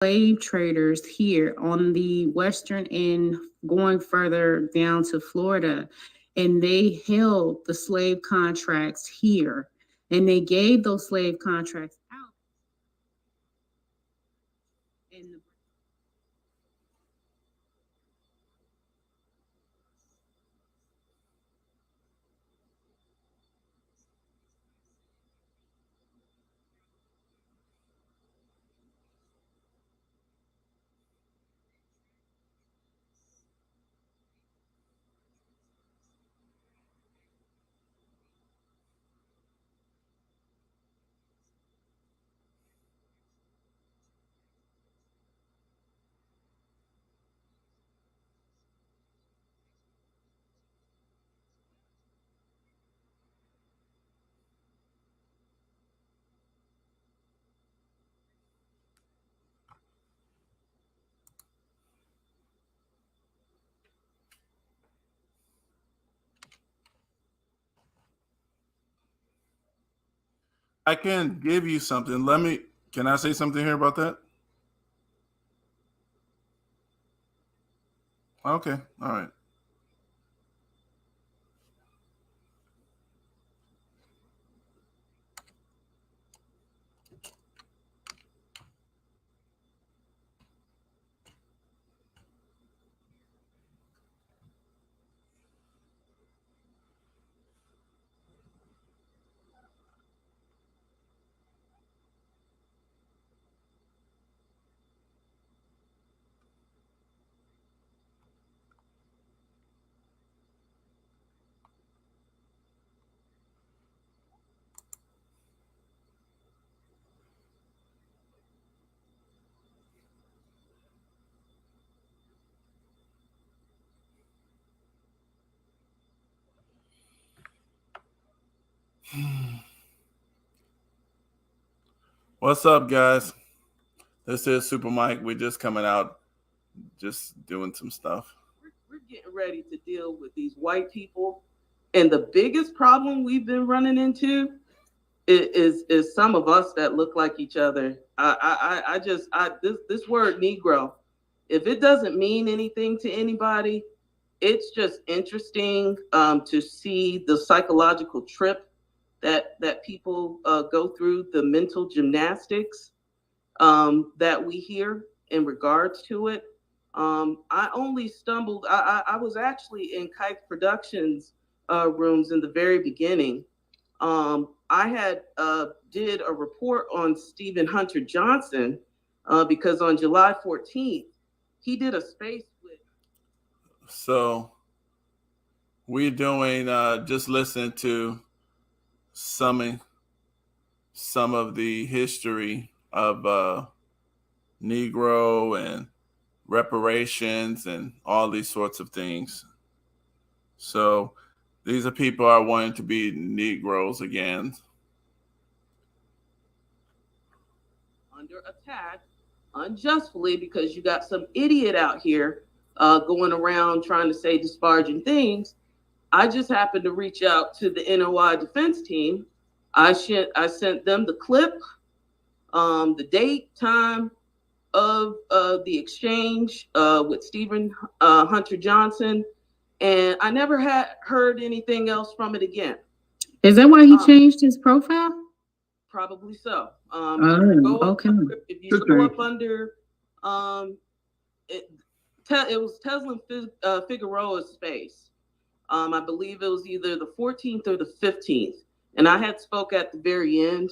slave traders here on the western end, going further down to Florida, and they held the slave contracts here, and they gave those slave contracts out in the I can give you something. Can I say something here about that? Okay, all right. What's up, guys? This is Super Mike. We're just coming out, just doing some stuff. We're getting ready to deal with these white people, and the biggest problem we've been running into is some of us that look like each other. This word Negro, if it doesn't mean anything to anybody, it's just interesting to see the psychological trip that people go through, the mental gymnastics that we hear in regards to it. I only stumbled. I was actually in Kite Productions rooms in the very beginning. I had did a report on Stephen Hunter Johnson because on July 14th he did a space with. So we're doing just listening to some some of the history of Negro and reparations and all these sorts of things. So these are people are wanting to be Negroes again. Under attack unjustly because you got some idiot out here going around trying to say disparaging things. I just happened to reach out to the NOI defense team. I sent them the clip, the date, time of the exchange with Stephen Hunter Johnson, and I never had heard anything else from it again. Is that why he changed his profile? Probably so. Oh, okay. If you go up under, it, it was Tesla Figueroa's space. I believe it was either the 14th or the 15th, and I had spoke at the very end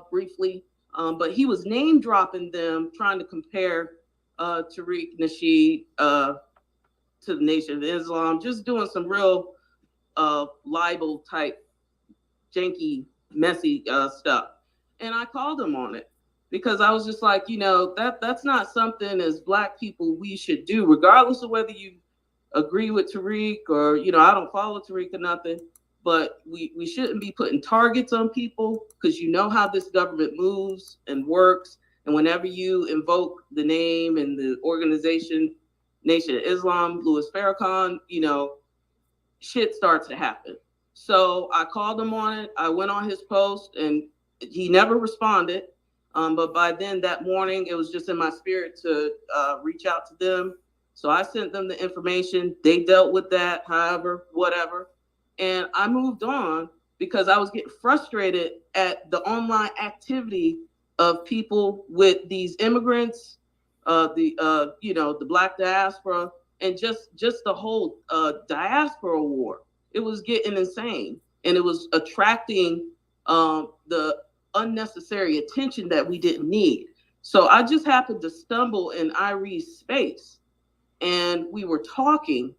briefly, but he was name dropping them, trying to compare Tariq Nasheed to the Nation of Islam, just doing some real libel type janky messy stuff. And I called him on it because I was just like, that's not something as Black people we should do, regardless of whether you agree with Tariq or, I don't follow Tariq or nothing, but we shouldn't be putting targets on people because you know how this government moves and works. And whenever you invoke the name and the organization, Nation of Islam, Louis Farrakhan, shit starts to happen. So I called him on it. I went on his post and he never responded. But by then, that morning, it was just in my spirit to reach out to them. So I sent them the information. They dealt with that, however, whatever. And I moved on because I was getting frustrated at the online activity of people with these immigrants, the Black diaspora, and just the whole diaspora war. It was getting insane, and it was attracting the unnecessary attention that we didn't need. So I just happened to stumble in Irie's space, and we were talking,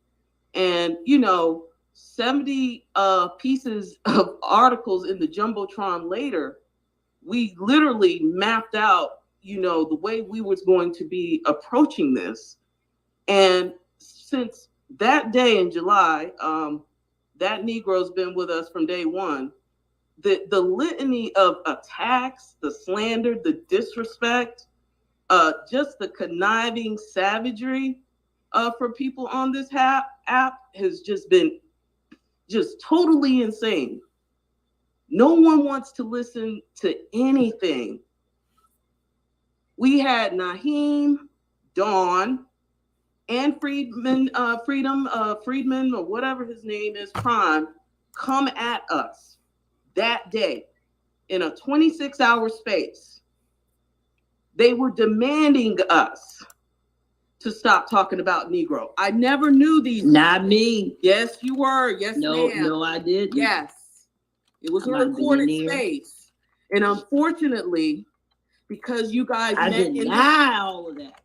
and 70 pieces of articles in the jumbotron later, we literally mapped out the way we was going to be approaching this. And since that day in July, that Negro's been with us from day one. The litany of attacks, the slander, the disrespect, just the conniving savagery for people on this app has just been just totally insane. No one wants to listen to anything. We had Naheem, Dawn, and Friedman, Friedman, or whatever his name is, Prime, come at us that day in a 26-hour space. They were demanding us to stop talking about Negro. I never knew these. Not me. Yes, you were. Yes, no, ma'am. No, I didn't. Yes. It was a recorded space. And unfortunately, because you guys I deny all of that.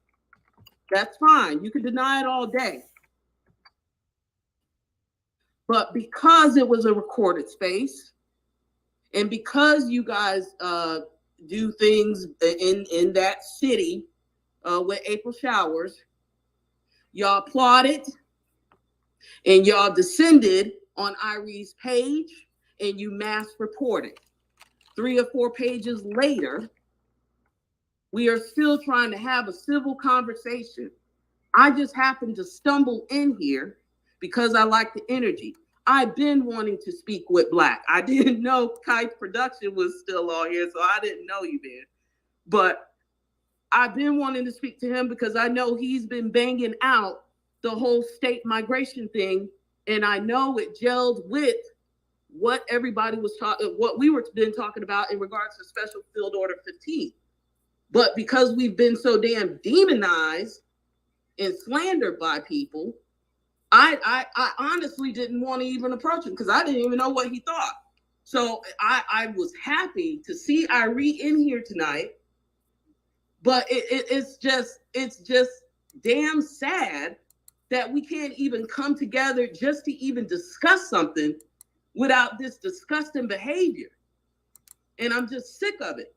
That's fine. You can deny it all day. But because it was a recorded space, and because you guys do things in that city with April showers, y'all applauded and y'all descended on Irie's page and you mass reported. 3 or 4 pages later, we are still trying to have a civil conversation. I just happened to stumble in here because I like the energy. I've been wanting to speak with Black. I didn't know Kite Production was still on here, so I didn't know you then. But I've been wanting to speak to him because I know he's been banging out the whole state migration thing, and I know it gelled with what everybody was talking, what we were been talking about in regards to Special Field Order 15. But because we've been so damn demonized and slandered by people, I honestly didn't want to even approach him because I didn't even know what he thought. So I was happy to see Irie in here tonight, but it's just damn sad that we can't even come together just to even discuss something without this disgusting behavior. And I'm just sick of it.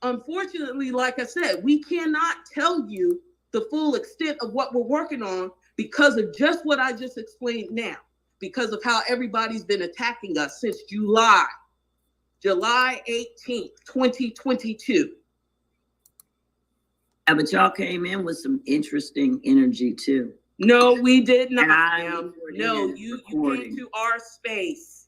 Unfortunately, like I said, we cannot tell you the full extent of what we're working on because of just what I just explained now, because of how everybody's been attacking us since July 18th, 2022. But y'all came in with some interesting energy too. No, we did not. No, you came to our space.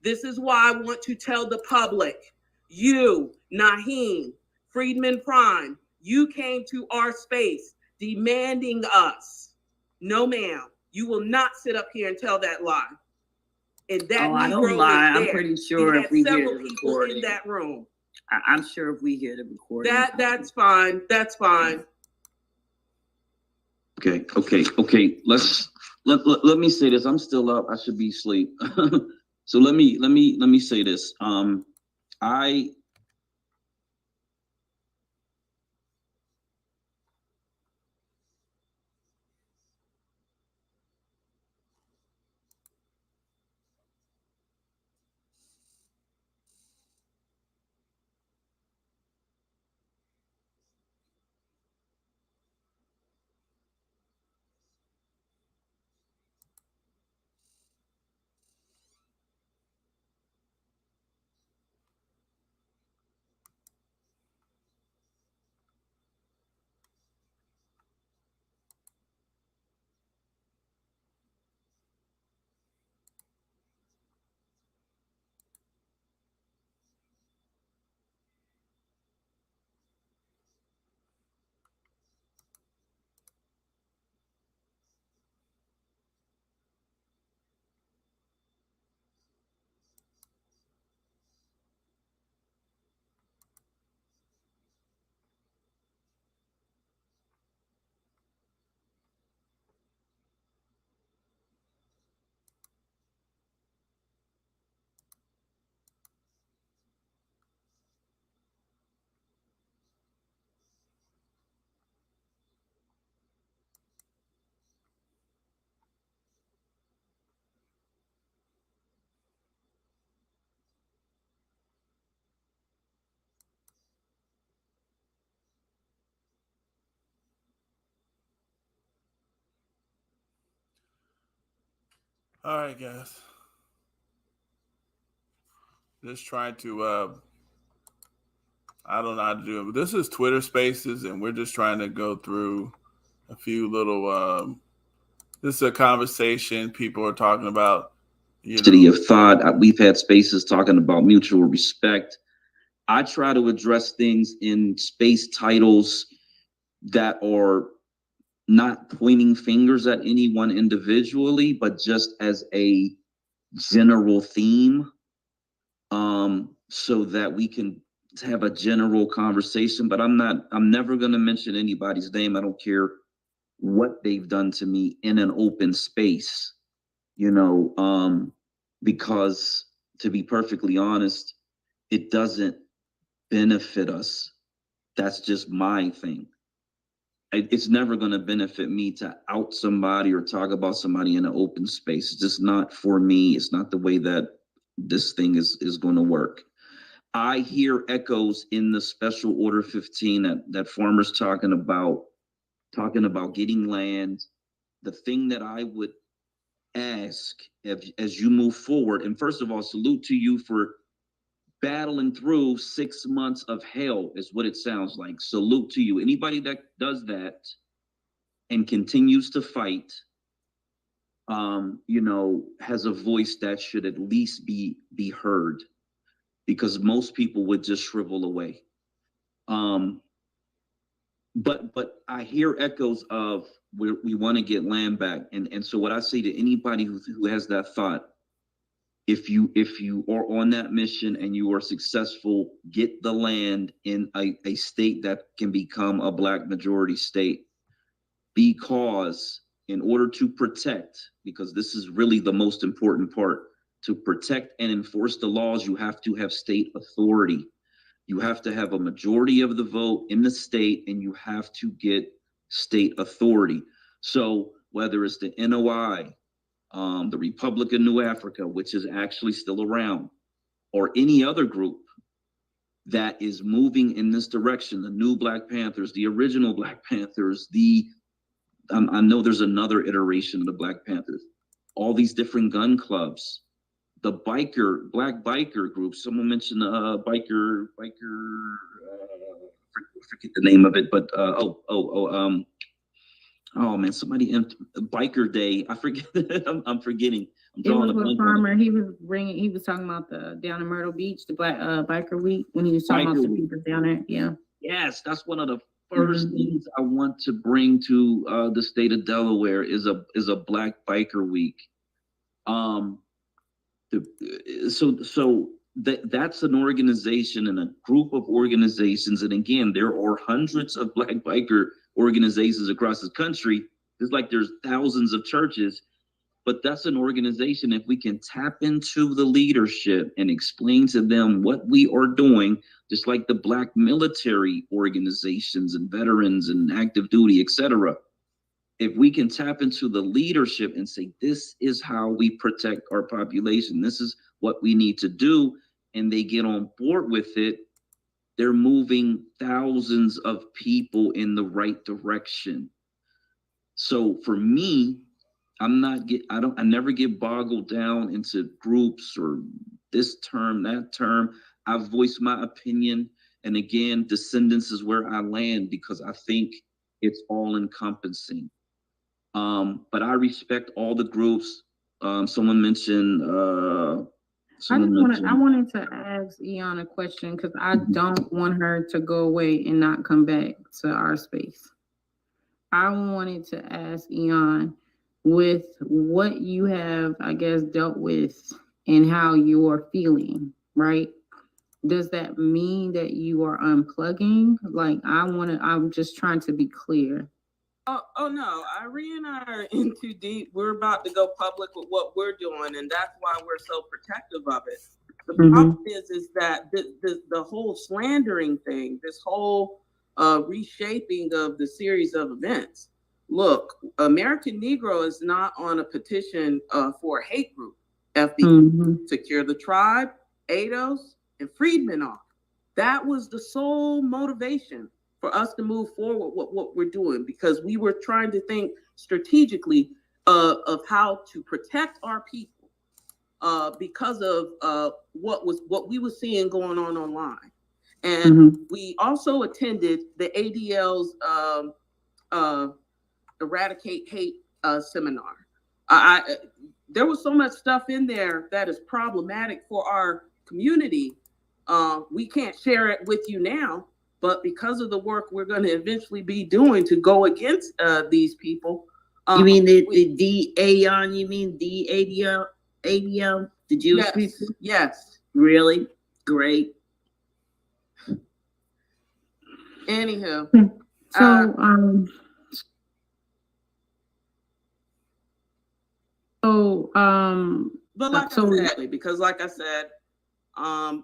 This is why I want to tell the public. You, Naheem, Friedman Prime, you came to our space demanding us. No, ma'am, you will not sit up here and tell that lie. And that I don't lie. I'm pretty sure if we hear the recording in that room. I'm sure if we hear the recording. That's fine. That's fine. Okay. Let me say this. I'm still up. I should be asleep. So let me say this. I All right, guys. Just trying to I don't know how to do it, but this is Twitter Spaces, and we're just trying to go through a few little this is a conversation people are talking about, City of thought. We've had spaces talking about mutual respect. I try to address things in space titles that are not pointing fingers at anyone individually, but just as a general theme, so that we can have a general conversation. But I'm never going to mention anybody's name. I don't care what they've done to me in an open space, because to be perfectly honest, it doesn't benefit us. That's just my thing. It's never going to benefit me to out somebody or talk about somebody in an open space. It's just not for me. It's not the way that this thing is going to work. I hear echoes in the Special Order 15 that farmers talking about getting land. The thing that I would ask as you move forward, and first of all, salute to you for battling through 6 months of hell, is what it sounds like. Salute to you. Anybody that does that and continues to fight, has a voice that should at least be heard, because most people would just shrivel away. But I hear echoes of we want to get land back, and so what I say to anybody who has that thought, if you are on that mission and you are successful, get the land in a state that can become a Black majority state, because in order to protect, because this is really the most important part, to protect and enforce the laws, you have to have state authority. You have to have a majority of the vote in the state, and you have to get state authority. So whether it's the NOI, the Republic of New Africa, which is actually still around, or any other group that is moving in this direction, the new Black Panthers, the original Black Panthers, I know there's another iteration of the Black Panthers, all these different gun clubs, the Black biker groups. Someone mentioned biker, forget the name of it, but somebody Biker Day. I forget. I'm forgetting. It was with Farmer. He was talking about the down in Myrtle Beach, the Black Biker Week, when he was talking about the people down there. Yeah. Yes, that's one of the first things I want to bring to the state of Delaware is a Black Biker Week. So that's an organization and a group of organizations, and again, there are hundreds of Black biker organizations across the country. It's like there's thousands of churches, but that's an organization. If we can tap into the leadership and explain to them what we are doing, just like the Black military organizations and veterans and active duty, etc. If we can tap into the leadership and say, this is how we protect our population, this is what we need to do, and they get on board with it, they're moving thousands of people in the right direction. So for me, I never get boggled down into groups or this term, that term. I voice my opinion. And again, descendants is where I land, because I think it's all encompassing. But I respect all the groups. Someone mentioned. I wanted to ask Eon a question, because I don't want her to go away and not come back to our space. I wanted to ask Eon, with what you have, I guess, dealt with and how you're feeling, right? Does that mean that you are unplugging? Like, I'm just trying to be clear. Oh no, Irene and I are in too deep. We're about to go public with what we're doing, and that's why we're so protective of it. The problem is that the whole slandering thing, this whole reshaping of the series of events. Look, American Negro is not on a petition for a hate group. FB, secure the tribe, ADOS, and freedmen off. That was the sole motivation for us to move forward with what we're doing, because we were trying to think strategically of how to protect our people because of what we were seeing going on online. And we also attended the ADL's Eradicate Hate seminar. There was so much stuff in there that is problematic for our community. We can't share it with you now, but because of the work we're going to eventually be doing to go against these people. You mean the AON? You mean the ADL? The Jewish people? Yes. Really? Great. Anywho. But like I said, because like I said, I'm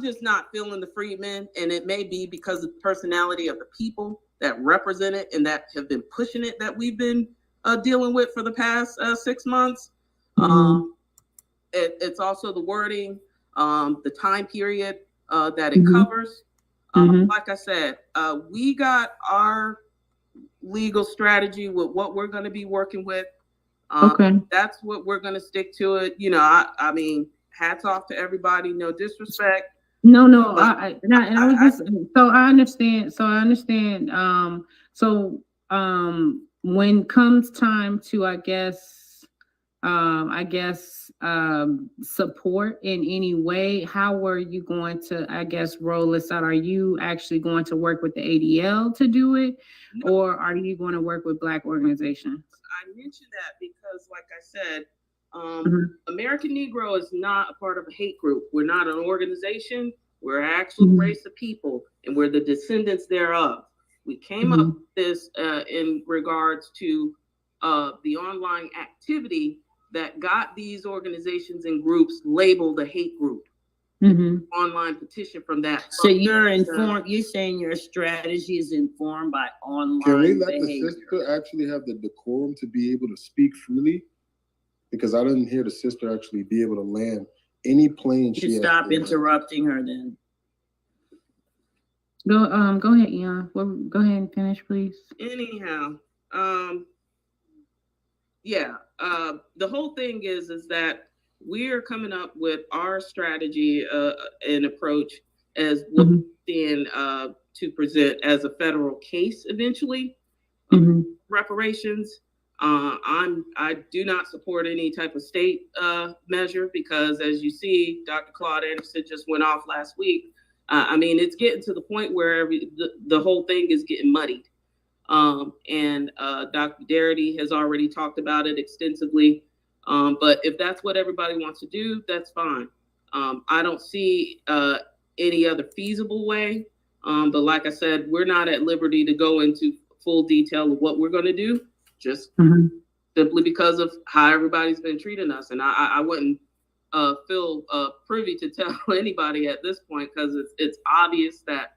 just not feeling the freedmen, and it may be because of the personality of the people that represent it and that have been pushing it that we've been dealing with for the past 6 months. It's also the wording, the time period that it covers. Like I said, we got our legal strategy with what we're going to be working with. That's what we're going to stick to it. You know, I mean, hats off to everybody. No disrespect. No, I was just, so I understand. When comes time to, I guess, support in any way, how are you going to, I guess, roll this out? Are you actually going to work with the ADL to do it, or are you going to work with Black organizations? I mentioned that because, like I said, American Negro is not a part of a hate group. We're not an organization. We're an actual race of people, and we're the descendants thereof. We came up with this in regards to the online activity that got these organizations and groups labeled a hate group. Online petition from that. So you're informed. You're saying your strategy is informed by online. Can we let behavior. the sister actually have the decorum to be able to speak freely? Because I didn't hear the sister actually be able to land any plane. You stop interrupting her then. Go ahead, Ian. Go ahead and finish, please. Anyhow, the whole thing is that we're coming up with our strategy and approach as looking to present as a federal case eventually. Reparations. I do not support any type of state measure because, as you see, Dr. Claude Anderson just went off last week. I mean, it's getting to the point where the whole thing is getting muddied. And Dr. Darity has already talked about it extensively. But if that's what everybody wants to do, that's fine. I don't see any other feasible way. But like I said, we're not at liberty to go into full detail of what we're going to do, just simply because of how everybody's been treating us. And I wouldn't feel privy to tell anybody at this point because it's obvious that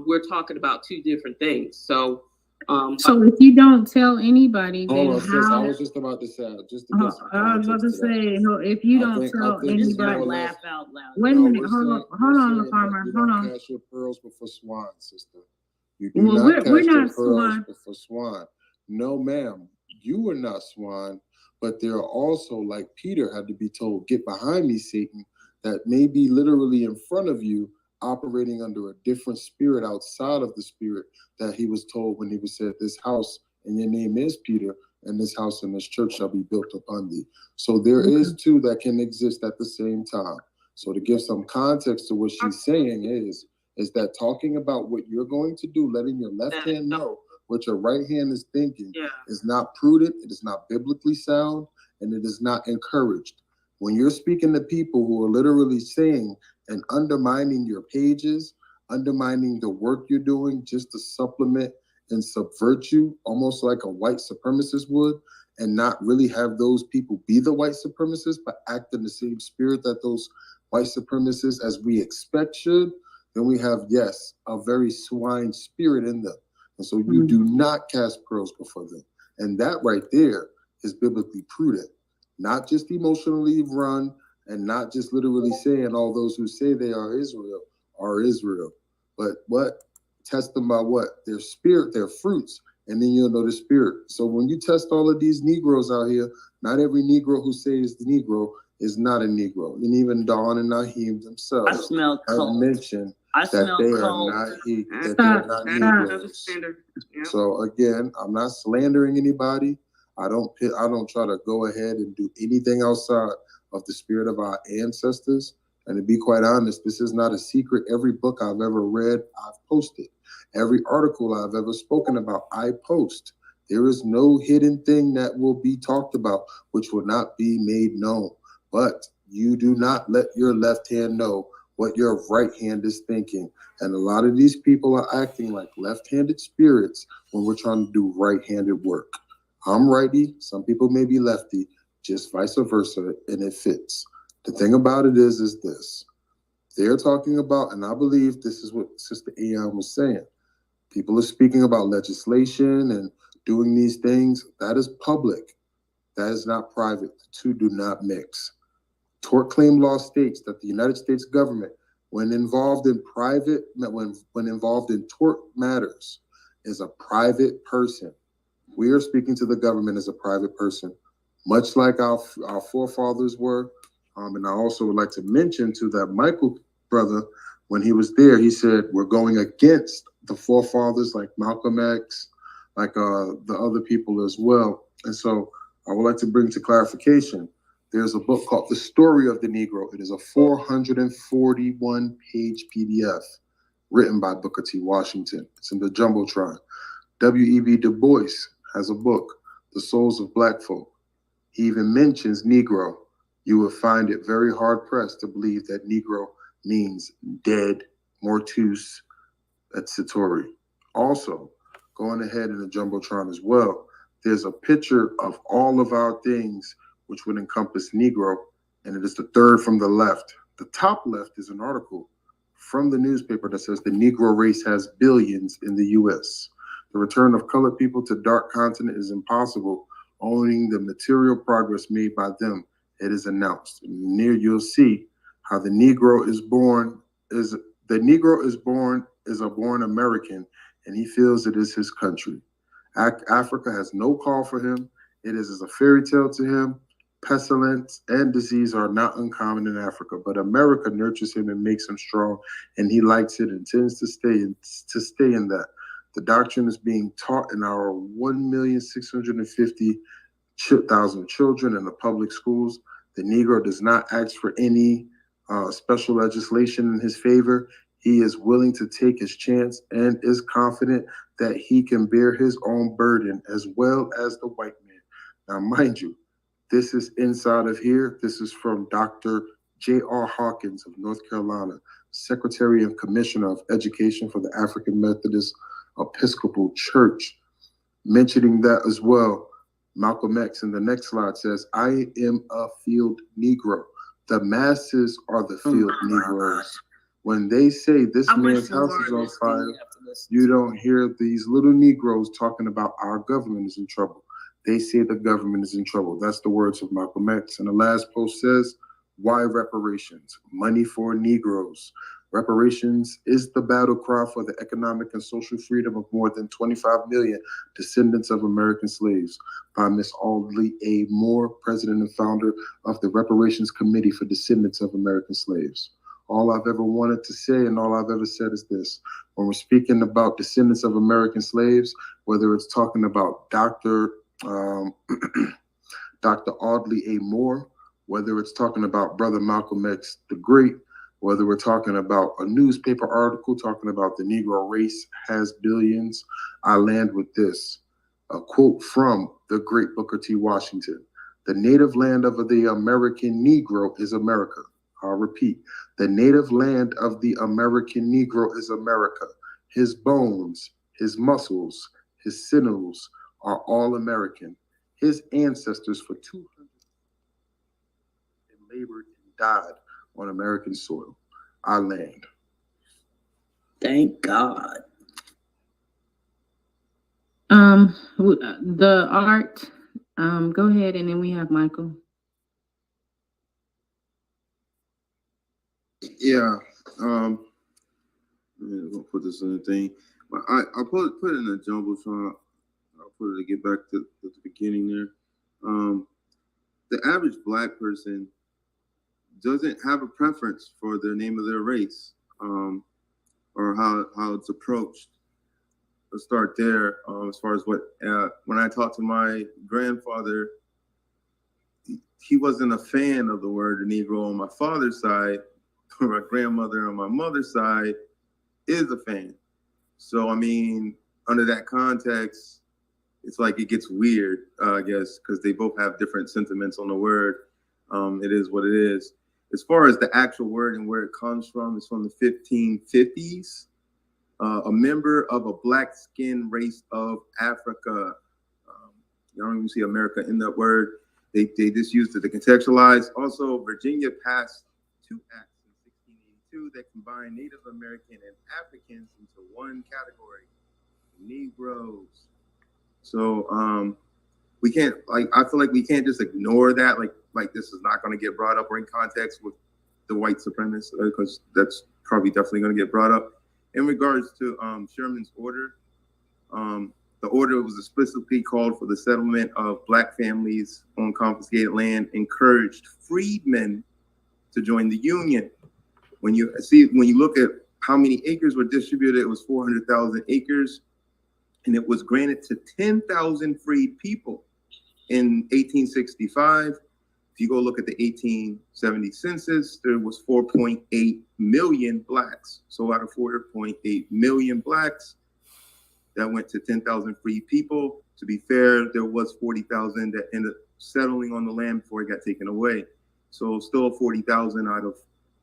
we're talking about two different things. So if you don't tell anybody, then hold on, sis, I was just about to say, I was about to say, if you don't tell anybody, laugh out loud. Wait a minute, hold on, the farmer, hold on. Cast your pearls before swine, sister. You do Well, not we're cast your not pearls swine. before swine. No, ma'am, you are not swine, but there are also, like Peter had to be told, "Get behind me, Satan," that may be literally in front of you, operating under a different spirit outside of the spirit that he was told when he was said, "This house and your name is Peter, and this house and this church shall be built upon thee." So there is two that can exist at the same time. So to give some context to what she's saying is that talking about what you're going to do, letting your left hand know what your right hand is thinking, is not prudent, it is not biblically sound, and it is not encouraged. When you're speaking to people who are literally saying and undermining your pages, undermining the work you're doing just to supplement and subvert you, almost like a white supremacist would, and not really have those people be the white supremacists, but act in the same spirit that those white supremacists, as we expect, should, then we have, yes, a very swine spirit in them. And so you do not cast pearls before them. And that right there is biblically prudent, not just emotionally run, and not just literally saying all those who say they are Israel, but what? Test them by what? Their spirit, their fruits, and then you'll know the spirit. So when you test all of these Negroes out here, not every Negro who says the Negro is not a Negro. And even Dawn and Naheem I themselves smell have cold. mentioned I that smell they are cold. not that Stop, they're not stop. Negroes. Yep. So again, I'm not slandering anybody. I don't try to go ahead and do anything outside of the spirit of our ancestors. And to be quite honest, this is not a secret. Every book I've ever read, I've posted. Every article I've ever spoken about, I post. There is no hidden thing that will be talked about which will not be made known. But you do not let your left hand know what your right hand is thinking. And a lot of these people are acting like left-handed spirits when we're trying to do right-handed work. I'm righty, some people may be lefty, just vice versa, and it fits. The thing about it is this. They're talking about, and I believe this is what Sister Ayan was saying. People are speaking about legislation and doing these things. That is public. That is not private. The two do not mix. Tort claim law states that the United States government, when involved in involved in tort matters, is a private person. We are speaking to the government as a private person, much like our forefathers were. And I also would like to mention to that Michael brother, when he was there, he said, we're going against the forefathers like Malcolm X, like the other people as well. And so I would like to bring to clarification, there's a book called The Story of the Negro. It is a 441-page PDF written by Booker T. Washington. It's in the Jumbotron. W.E.B. Du Bois has a book, The Souls of Black Folk. He even mentions Negro. You will find it very hard-pressed to believe that Negro means dead, mortus, etc. Also, going ahead in the Jumbotron as well, there's a picture of all of our things which would encompass Negro, and it is the third from the left. The top left is an article from the newspaper that says the Negro race has billions in the U.S. The return of colored people to dark continent is impossible, owning the material progress made by them. It is announced. And near you'll see how the Negro is a born American, and he feels it is his country. Africa has no call for him. It is as a fairy tale to him. Pestilence and disease are not uncommon in Africa, but America nurtures him and makes him strong, and he likes it and tends to stay in that. The doctrine is being taught in our 1,650,000 children in the public schools. The Negro does not ask for any special legislation in his favor. He is willing to take his chance and is confident that he can bear his own burden as well as the white man. Now, mind you, this is inside of here. This is from Dr. J.R. Hawkins of North Carolina, Secretary and Commissioner of Education for the African Methodist Episcopal Church. Mentioning that as well, Malcolm X in the next slide says, I am a field Negro. The masses are the field Negroes. When they say this man's house is on fire, you don't hear these little Negroes talking about our government is in trouble. They say the government is in trouble. That's the words of Malcolm X. And the last post says, why reparations? Money for Negroes. Reparations is the battle cry for the economic and social freedom of more than 25 million descendants of American slaves, by Miss Audley A. Moore, president and founder of the Reparations Committee for Descendants of American Slaves. All I've ever wanted to say and all I've ever said is this. When we're speaking about descendants of American slaves, whether it's talking about Dr. Audley A. Moore, whether it's talking about Brother Malcolm X the Great, whether we're talking about a newspaper article talking about the Negro race has billions, I land with this. A quote from the great Booker T. Washington. The native land of the American Negro is America. I'll repeat. The native land of the American Negro is America. His bones, his muscles, his sinews are all American. His ancestors for 200 and labored and died on American soil. I land. Thank God. The art, go ahead, and then we have Michael. Yeah. I'm gonna put this in the thing. But I put it in the Jumbotron. I'll put it to get back to the beginning there. The average Black person doesn't have a preference for the name of their race, or how it's approached. Let's start there. As far as when I talked to my grandfather, he wasn't a fan of the word Negro on my father's side. My grandmother on my mother's side is a fan. So, I mean, under that context, it's like it gets weird, I guess, because they both have different sentiments on the word. It is what it is. As far as the actual word and where it comes from, it's from the 1550s. A member of a black skin race of Africa. You don't even see America in that word. They just used it to contextualize. Also, Virginia passed 2 acts in 1682 that combined Native American and Africans into one category, Negroes. So we can't, like, I feel like we can't just ignore that, like this is not going to get brought up or in context with the white supremacists, because that's probably definitely going to get brought up. In regards to Sherman's order, the order was explicitly called for the settlement of Black families on confiscated land, encouraged freedmen to join the Union. When you look at how many acres were distributed, it was 400,000 acres, and it was granted to 10,000 freed people in 1865. If you go look at the 1870 census, there was 4.8 million Blacks. So out of 4.8 million Blacks, that went to 10,000 free people. To be fair, there was 40,000 that ended up settling on the land before it got taken away. So still 40,000 out of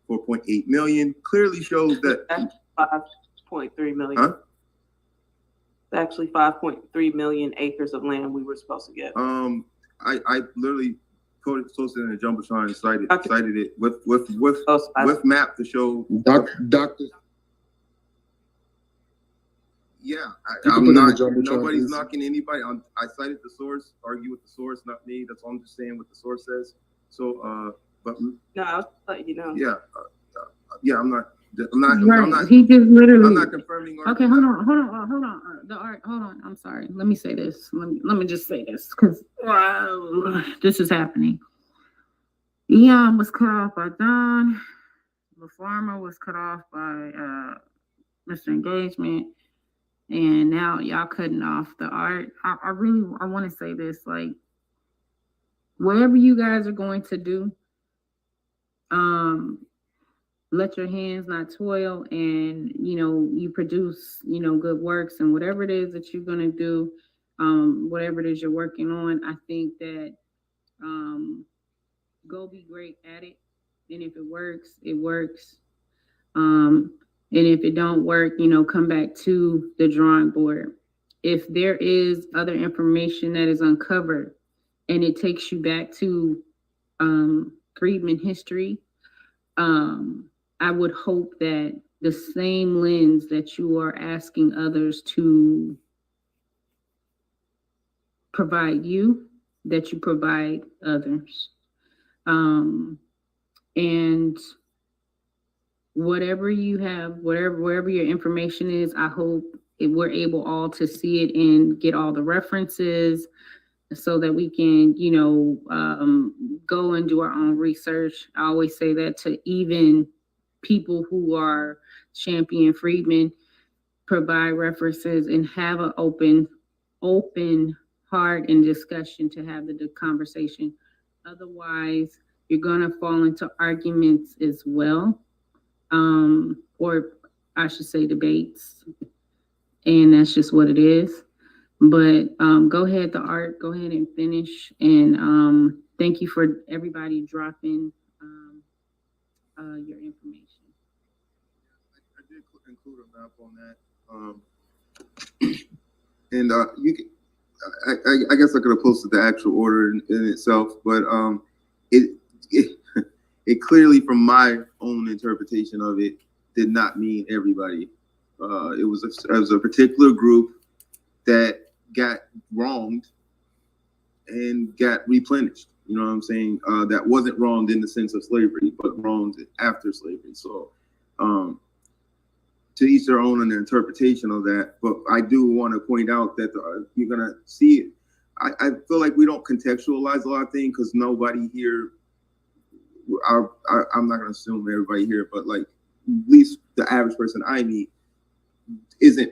4.8 million clearly shows that. That's 5.3 million. Huh? Actually 5.3 million acres of land we were supposed to get. I literally posted in a jumbotron and cited it with map to show. Doctor. Yeah, I'm not. Nobody's knocking anybody. I cited the source. Argue with the source, not me. That's all I'm just saying. What the source says. So, but no, I'll let you know. Yeah, yeah. I'm not. Right. He just literally. I'm not confirming. Okay, hold on. The art. Hold on. I'm sorry. Let me say this. Let me just say this, because this is happening. Eon was cut off by Don. The farmer was cut off by Mr. Engagement. And now y'all cutting off the art. I want to say this, like, whatever you guys are going to do, let your hands not toil, and, you produce, good works, and whatever it is that you're going to do, whatever it is you're working on, I think that, go be great at it. And if it works, it works. And if it don't work, come back to the drawing board. If there is other information that is uncovered and it takes you back to freedmen history, I would hope that the same lens that you are asking others to provide you, that you provide others. And whatever you have, wherever your information is, I hope we're able all to see it and get all the references so that we can, go and do our own research. I always say that to even people who are champion freedmen, provide references and have an open heart and discussion to have the conversation. Otherwise, you're going to fall into arguments as well. Or I should say debates, and that's just what it is. But go ahead, the art, go ahead and finish. And thank you for everybody dropping your information. I did include a map on that. And you can, I guess I could have posted the actual order in itself, but it clearly, from my own interpretation of it, did not mean everybody. It was a particular group that got wronged and got replenished. You know what I'm saying? That wasn't wronged in the sense of slavery, but wronged after slavery. So to each their own and their interpretation of that. But I do want to point out that you're gonna see. I feel like we don't contextualize a lot of things because nobody here. I'm not gonna assume everybody here, but like at least the average person I meet isn't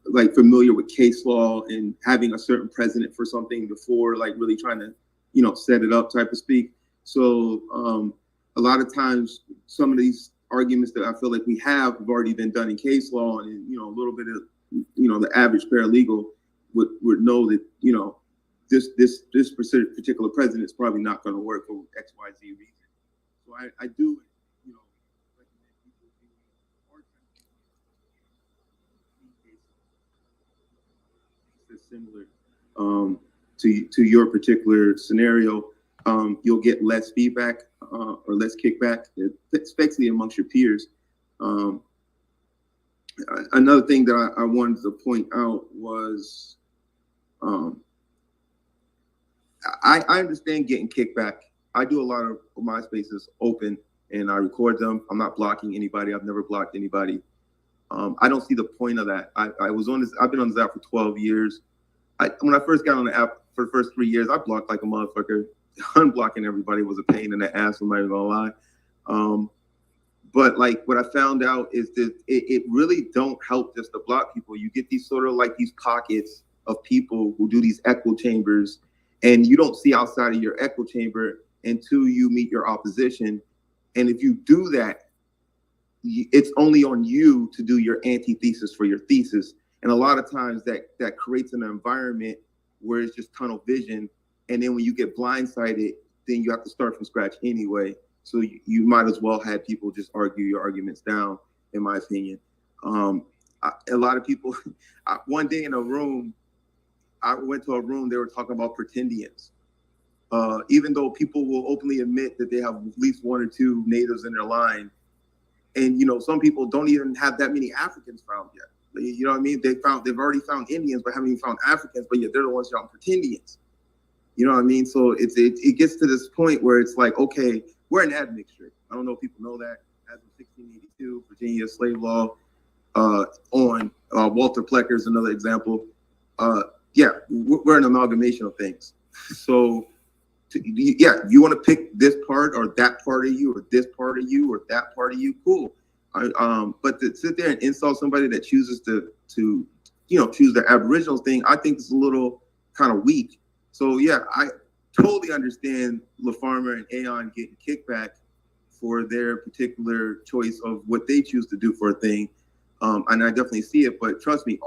like familiar with case law and having a certain precedent for something before like really trying to, set it up type of speak. So a lot of times some of these arguments that I feel like we have already been done in case law, and a little bit of the average paralegal would know that this particular precedent is probably not going to work for XYZ reason. So I do recommend people do hard cases similar to your particular scenario. You'll get less feedback or less kickback, especially amongst your peers. Another thing that I wanted to point out was I understand getting kickback. I do a lot of my spaces open and I record them. I'm not blocking anybody. I've never blocked anybody. I don't see the point of that. I've been on this app for 12 years. When I first got on the app for the first 3 years, I blocked like a motherfucker. Unblocking everybody was a pain in the ass, I'm not even gonna lie. But like what I found out is that it really don't help just to block people. You get these sort of like these pockets of people who do these echo chambers, and you don't see outside of your echo chamber until you meet your opposition. And if you do that, it's only on you to do your antithesis for your thesis. And a lot of times that creates an environment where it's just tunnel vision. And then when you get blindsided, then you have to start from scratch anyway. So you might as well have people just argue your arguments down, in my opinion. A lot of people, one day in a room, I went to a room, they were talking about pretendians. Even though people will openly admit that they have at least one or two natives in their line. And, some people don't even have that many Africans found yet. You know what I mean? They've already found Indians, but haven't even found Africans, but yet they're the ones who are pretendians. You know what I mean? So it gets to this point where it's like, okay, we're an admixture. I don't know if people know that. As of 1682, Virginia slave law on Walter Plecker's another example. Yeah, we're an amalgamation of things. So, you want to pick this part or that part of you or this part of you or that part of you, cool. But to sit there and insult somebody that chooses to choose the Aboriginal thing, I think it's a little kind of weak. So yeah, I totally understand LaFarmer and Aon getting kickback for their particular choice of what they choose to do for a thing. And I definitely see it, but trust me,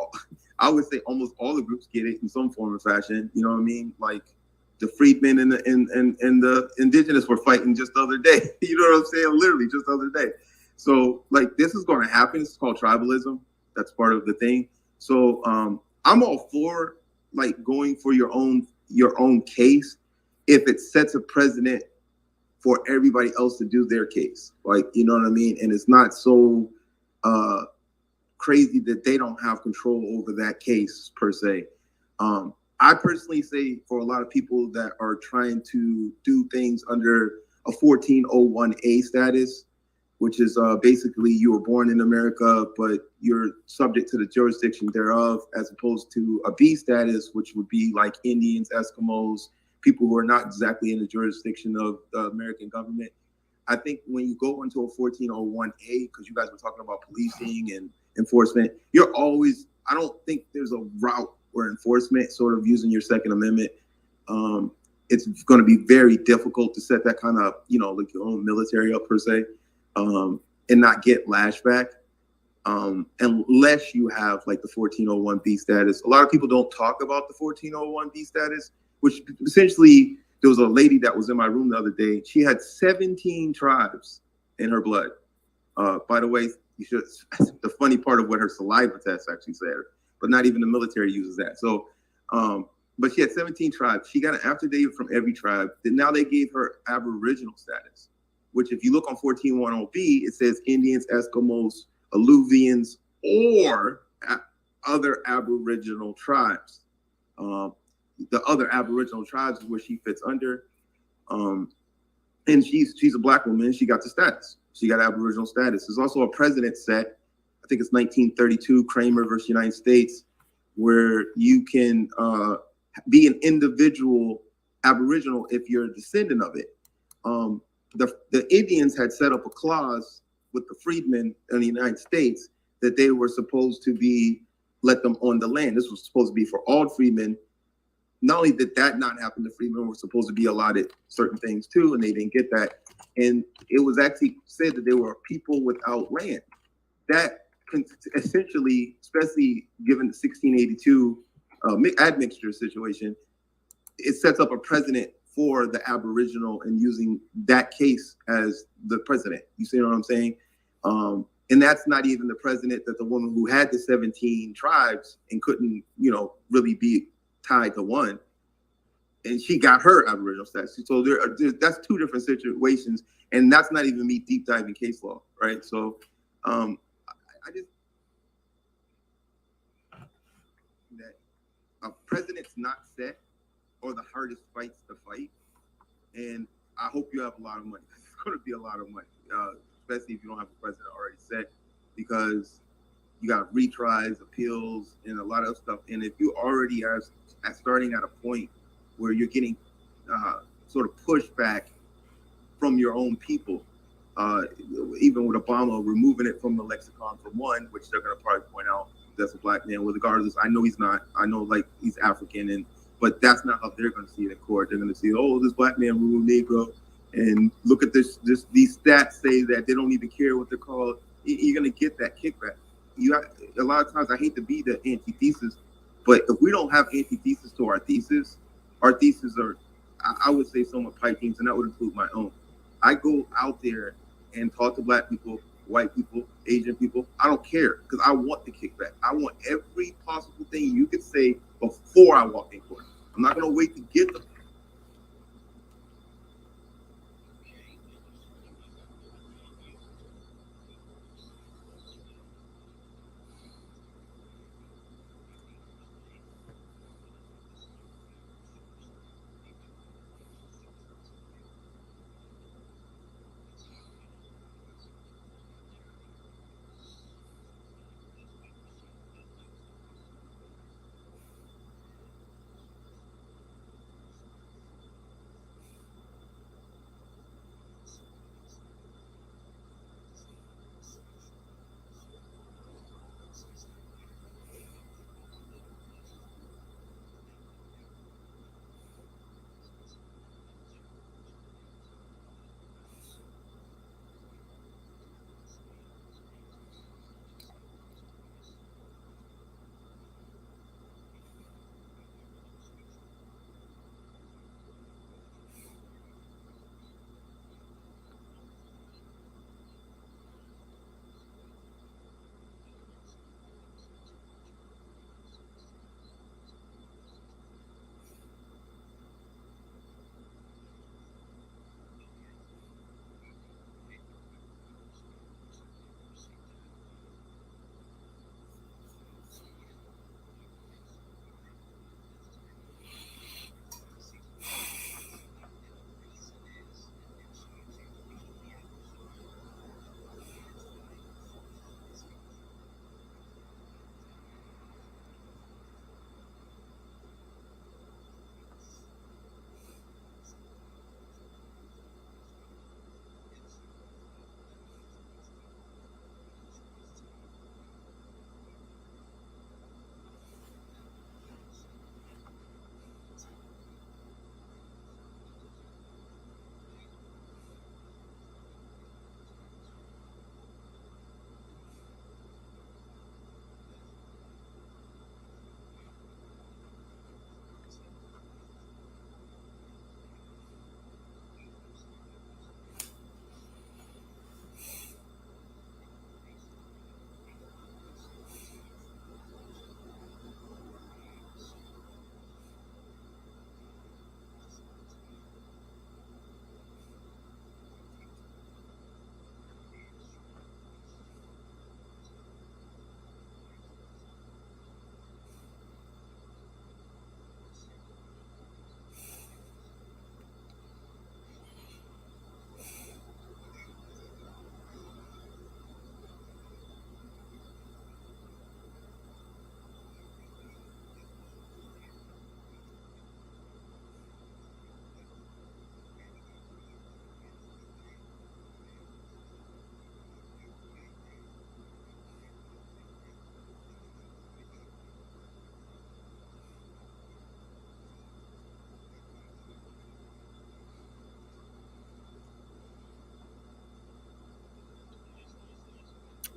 I would say almost all the groups get it in some form or fashion. You know what I mean? Like the freedmen and the indigenous were fighting just the other day. You know what I'm saying? Literally just the other day. So like this is going to happen. It's called tribalism. That's part of the thing. So I'm all for like going for your own case if it sets a precedent for everybody else to do their case. Like, you know what I mean? And it's not so crazy that they don't have control over that case per se. I personally say for a lot of people that are trying to do things under a 1401A status, which is basically you were born in America, but you're subject to the jurisdiction thereof, as opposed to a B status, which would be like Indians, Eskimos, people who are not exactly in the jurisdiction of the American government. I think when you go into a 1401A, because you guys were talking about policing and enforcement, I don't think there's a route where enforcement sort of using your Second Amendment. It's going to be very difficult to set that kind of, like your own military up per se. And not get lashback unless you have like the 1401B status. A lot of people don't talk about the 1401B status, which essentially there was a lady that was in my room the other day. She had 17 tribes in her blood. By the way, the funny part of what her saliva test actually said, but not even the military uses that. So, but she had 17 tribes. She got an affidavit from every tribe. Then now they gave her Aboriginal status, which if you look on 1410B, it says Indians, Eskimos, Alluvians, or other Aboriginal tribes. The other Aboriginal tribes is where she fits under. And she's a Black woman. She got the status. She got Aboriginal status. There's also a precedent set. I think it's 1932, Kramer versus United States, where you can be an individual Aboriginal if you're a descendant of it. The Indians had set up a clause with the freedmen in the United States that they were supposed to be let them on the land. This was supposed to be for all freedmen. Not only did that not happen, the freedmen were supposed to be allotted certain things too, and they didn't get that. And it was actually said that they were people without land. That essentially, especially given the 1682 admixture situation, it sets up a precedent for the Aboriginal and using that case as the precedent. You see what I'm saying? And that's not even the precedent that the woman who had the 17 tribes and couldn't, really be tied to one, and she got her Aboriginal status. So that's two different situations, and that's not even me deep diving case law, right? So I just that a precedent's not set or the hardest fights to fight, and I hope you have a lot of money. It's going to be a lot of money, especially if you don't have a precedent already set, because you got retries, appeals, and a lot of stuff. And if you already are starting at a point where you're getting sort of pushback from your own people, even with Obama removing it from the lexicon for one, which they're going to probably point out that's a black man. Well, regardless, I know he's not. I know he's African, but that's not how they're going to see it in court. They're going to see, oh, this black man ruled Negro, and look at this. These stats say that they don't even care what they're called. You're going to get that kickback. A lot of times, I hate to be the antithesis, but if we don't have antithesis to our thesis are, I would say, somewhat pipe dreams, and that would include my own. I go out there and talk to black people, white people, Asian people. I don't care, because I want the kickback. I want every possible thing you could say before I walk in court. I'm not going to wait to get them.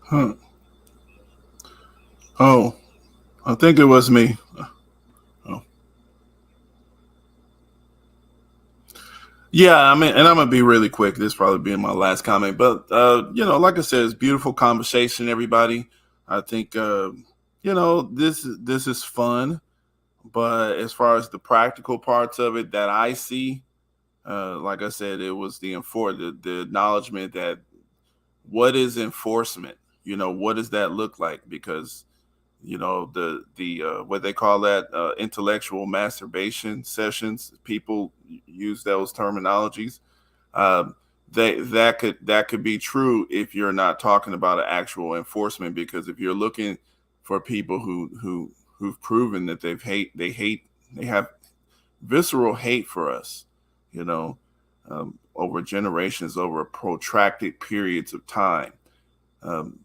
Huh. Oh, I think it was me. Oh. Yeah, I mean, and I'm gonna be really quick. This probably being my last comment, but like I said, it's beautiful conversation, everybody. I think this is fun, but as far as the practical parts of it that I see, like I said, it was the acknowledgement that what is enforcement? What does that look like? Because the what they call that intellectual masturbation sessions. People use those terminologies. Um, that could be true if you're not talking about an actual enforcement. Because if you're looking for people who've proven that they have visceral hate for us, you know, over generations, over protracted periods of time. Um,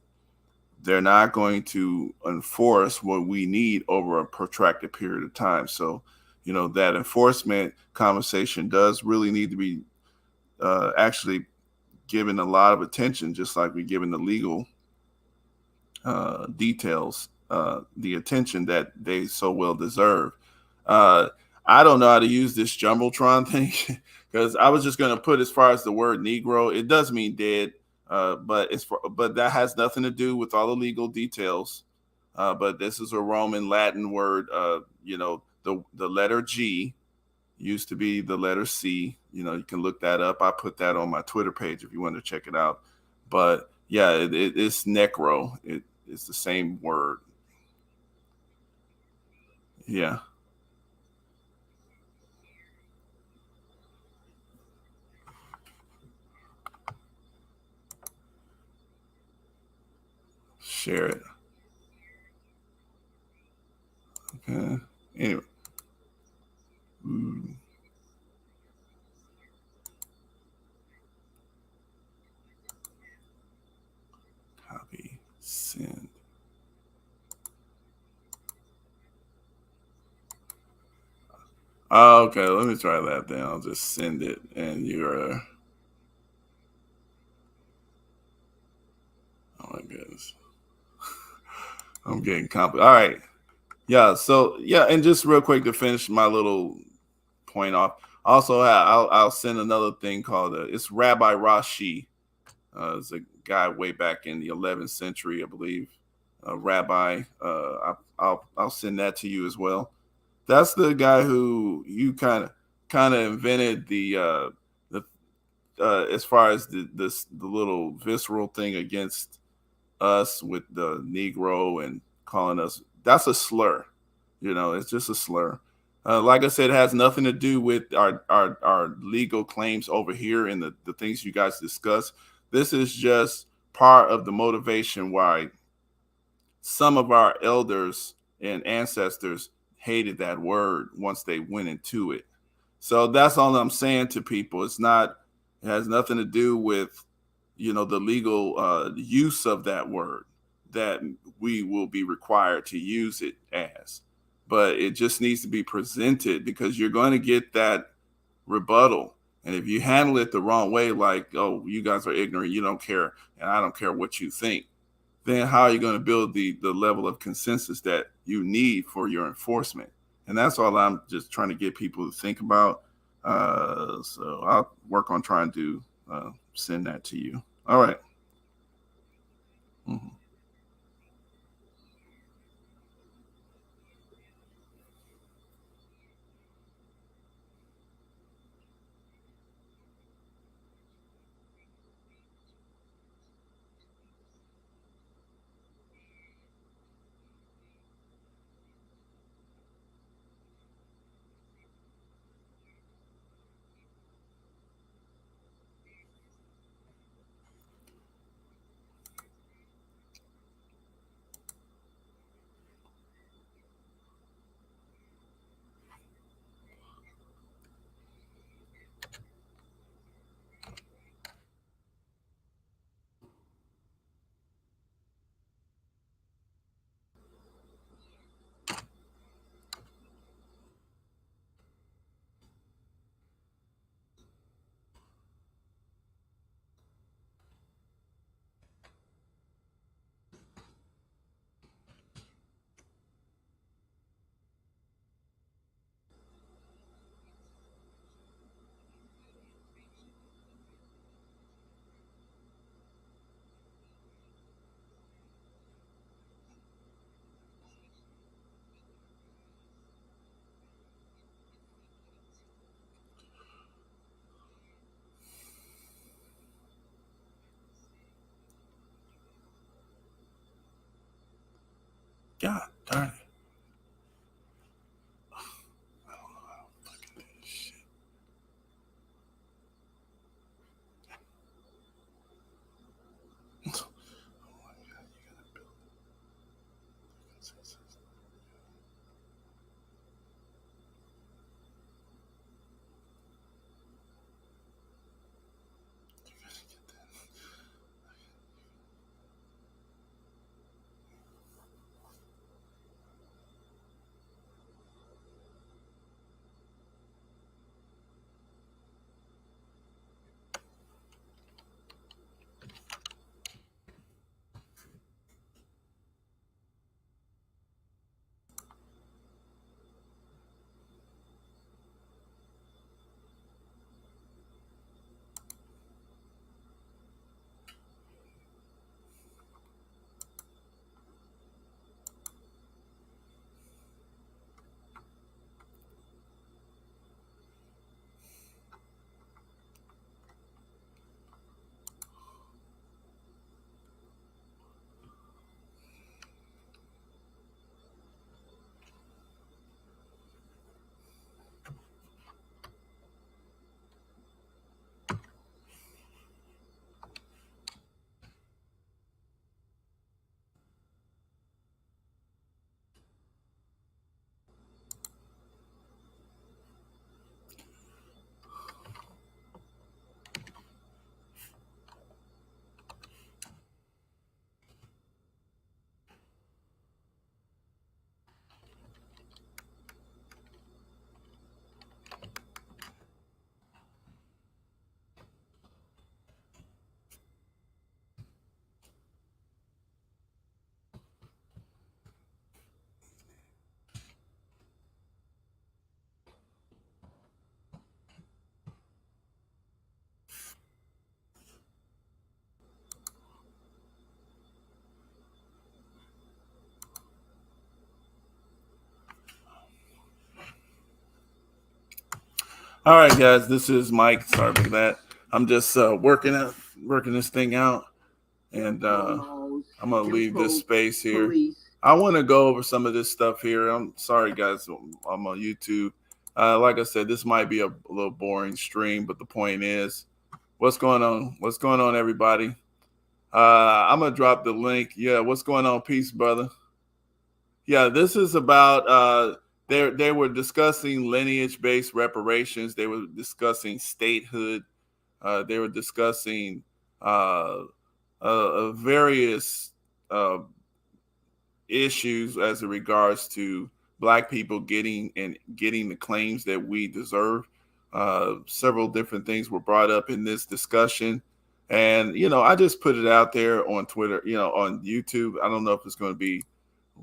they're not going to enforce what we need over a protracted period of time. So, that enforcement conversation does really need to be actually given a lot of attention, just like we're giving the legal details the attention that they so well deserve. Uh, I don't know how to use this jumbotron thing because I was just going to put as far as the word Negro, it does mean dead, but that has nothing to do with all the legal details. But this is a Roman Latin word. The letter G used to be the letter C. You can look that up. I put that on my Twitter page if you want to check it out. But yeah, it's necro. It's the same word. Yeah. Share it. Okay. Anyway. Mm, copy. Send. Oh, okay, let me try that then. I'll just send it and you're oh my goodness. I'm getting complicated. All right. Yeah, so yeah, and just real quick to finish my little point off. Also, I'll send another thing called it's Rabbi Rashi. It's a guy way back in the 11th century, I believe. Rabbi. I'll send that to you as well. That's the guy who you kind of invented the as far as the little visceral thing against us with the Negro and calling us. That's a slur. It's just a slur. Like I said, it has nothing to do with our legal claims over here and the things you guys discuss. This is just part of the motivation why some of our elders and ancestors hated that word once they went into it. So that's all I'm saying to people. It has nothing to do with, the legal use of that word that we will be required to use it as. But it just needs to be presented because you're going to get that rebuttal. And if you handle it the wrong way, like, oh, you guys are ignorant, you don't care, and I don't care what you think, then how are you going to build the level of consensus that you need for your enforcement? And that's all I'm just trying to get people to think about. So I'll work on trying to send that to you. All right. Mhm. God darn it. I don't know how to fucking do this shit. Oh my God, you gotta build consensus. You gotta get that. All right, guys, this is Mike. Sorry about that. I'm just working this thing out, and I'm gonna leave this space here. I want to go over some of this stuff here. I'm sorry, guys. I'm on YouTube. Like I said, this might be a little boring stream, but the point is, what's going on? What's going on, everybody? I'm gonna drop the link. Yeah, what's going on? Peace, brother. Yeah, this is about they were discussing lineage-based reparations. They were discussing statehood. They were discussing various issues as it regards to Black people getting the claims that we deserve. Several different things were brought up in this discussion, and I just put it out there on Twitter, on YouTube. I don't know if it's going to be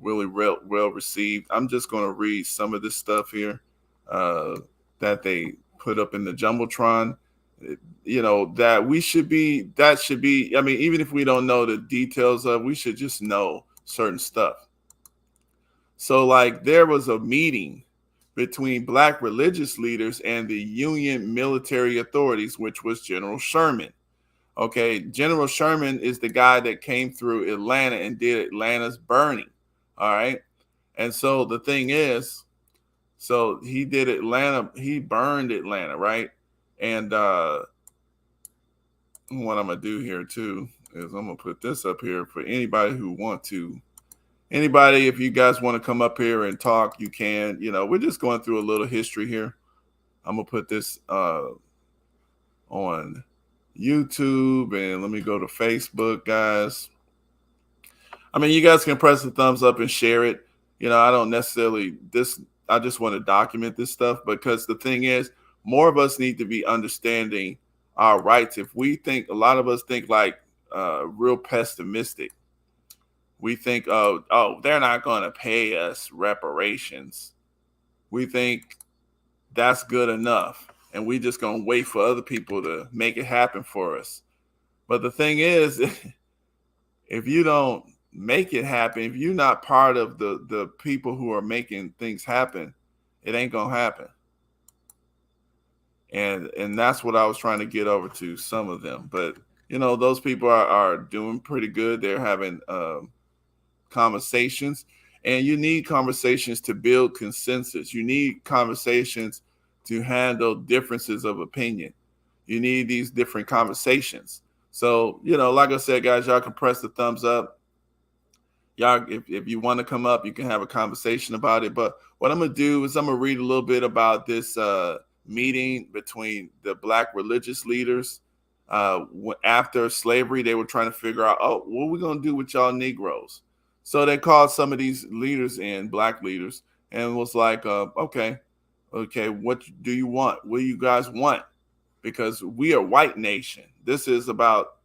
really well received. I'm just going to read some of this stuff here that they put up in the Jumbotron. That should be, I mean, even if we don't know the details of, we should just know certain stuff. So like there was a meeting between Black religious leaders and the Union military authorities, which was General Sherman. Okay, General Sherman is the guy that came through Atlanta and did Atlanta's burning. All right. And so the thing is, so he did Atlanta, he burned Atlanta, right? And what I'm gonna do here too is I'm gonna put this up here for anybody who if you guys want to come up here and talk, you can. We're just going through a little history here. I'm gonna put this on YouTube, and let me go to Facebook, guys. I mean, you guys can press the thumbs up and share it. I don't necessarily I just want to document this stuff, because the thing is, more of us need to be understanding our rights. If we think, a lot of us think like real pessimistic. We think, oh, they're not going to pay us reparations. We think that's good enough, and we just going to wait for other people to make it happen for us. But the thing is, if you don't make it happen, if you're not part of the people who are making things happen, it ain't gonna happen. And that's what I was trying to get over to some of them. But those people are doing pretty good. They're having conversations, And you need conversations to build consensus. You need conversations to handle differences of opinion. You need these different conversations. So, like I said, guys, y'all can press the thumbs up. Y'all, if you want to come up, you can have a conversation about it. But what I'm going to do is I'm going to read a little bit about this meeting between the Black religious leaders. After slavery, they were trying to figure out, what are we going to do with y'all Negroes? So they called some of these leaders in, Black leaders, and was like, okay, what do you want? What do you guys want? Because we are white nation. This is about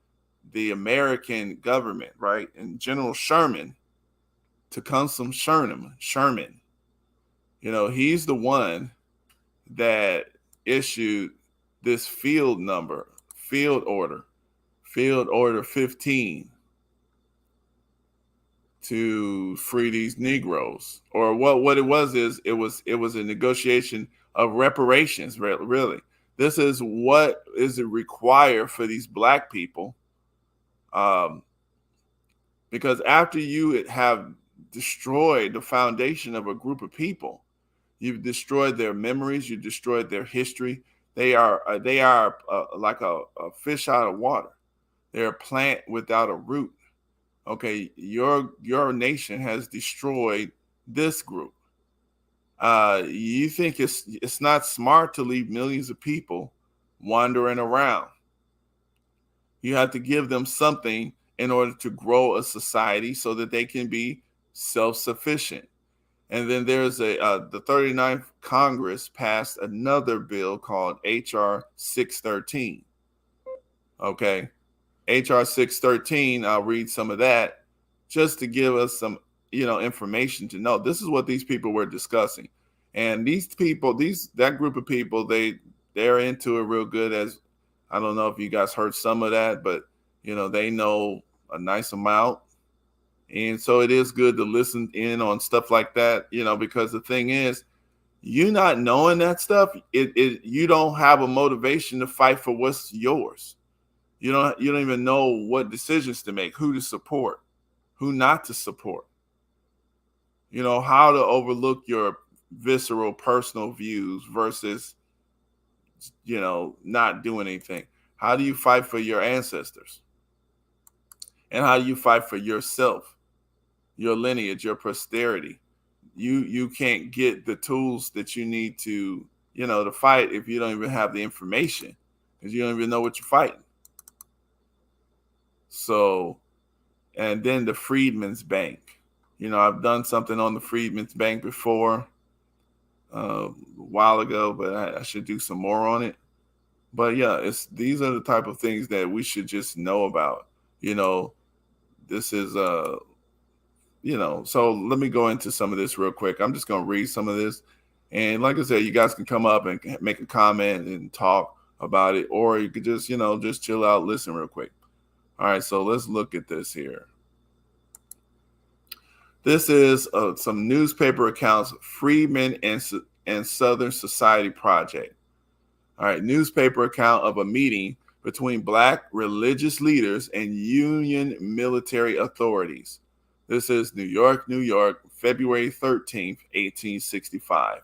the American government, right? And General Sherman, Tecumseh Sherman, he's the one that issued this field order 15, to free these Negroes. Or what it was is it was a negotiation of reparations, really. This is what is required for these Black people, because after you have destroyed the foundation of a group of people, you've destroyed their memories, you've destroyed their history. They are like a fish out of water. They're a plant without a root. Okay, your nation has destroyed this group. You think it's not smart to leave millions of people wandering around. You have to give them something in order to grow a society so that they can be self-sufficient. And then there's the 39th Congress passed another bill called HR 613. Okay. HR 613, I'll read some of that just to give us some, information to know. This is what these people were discussing. And these people, that group of people, they're into it real good. As I don't know if you guys heard some of that, but they know a nice amount. And so it is good to listen in on stuff like that, because the thing is, you not knowing that stuff, you don't have a motivation to fight for what's yours. You don't even know what decisions to make, who to support, who not to support. How to overlook your visceral personal views versus, not doing anything. How do you fight for your ancestors? And how do you fight for yourself, your lineage, your posterity? You can't get the tools that you need to, to fight if you don't even have the information, because you don't even know what you're fighting. So, and then the Freedmen's Bank. I've done something on the Freedmen's Bank before a while ago, but I should do some more on it. But yeah, these are the type of things that we should just know about. This is so let me go into some of this real quick. I'm just going to read some of this. And like I said, you guys can come up and make a comment and talk about it, or you could just, just chill out, listen real quick. All right, so let's look at this here. This is some newspaper accounts, Freedmen and Southern Society Project. All right, newspaper account of a meeting between Black religious leaders and Union military authorities. This is New York, February 13th, 1865.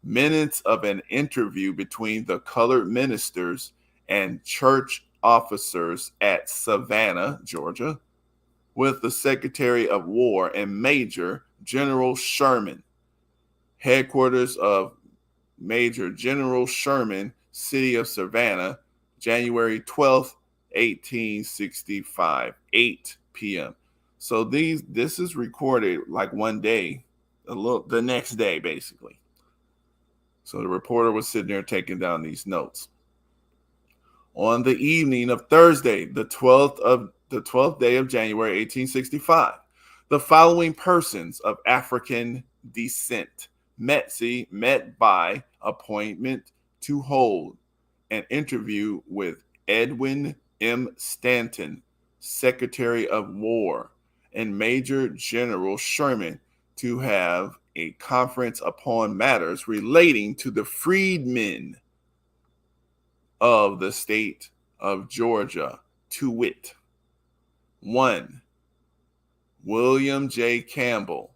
Minutes of an interview between the colored ministers and church officers at Savannah, Georgia, with the Secretary of War and Major General Sherman. Headquarters of Major General Sherman, City of Savannah, January 12th, 1865, 8 p.m. So this is recorded like one day, the next day, basically. So the reporter was sitting there taking down these notes. On the evening of Thursday, the 12th day of January, 1865, the following persons of African descent met by appointment to hold an interview with Edwin M. Stanton, Secretary of War, and Major General Sherman to have a conference upon matters relating to the freedmen of the state of Georgia, to wit: 1. William J. Campbell,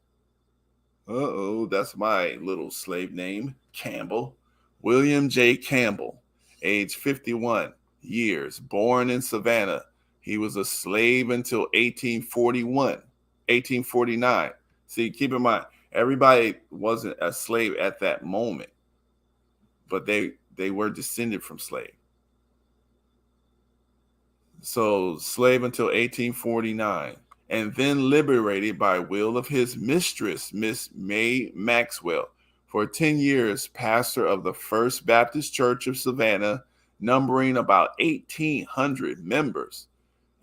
Uh-oh, that's my little slave name, Campbell. William J. Campbell, age 51 years, born in Savannah. He was a slave until 1849. See, keep in mind, everybody wasn't a slave at that moment, but they were descended from slave. So slave until 1849, and then liberated by will of his mistress, Miss May Maxwell. For 10 years, pastor of the First Baptist Church of Savannah, numbering about 1,800 members.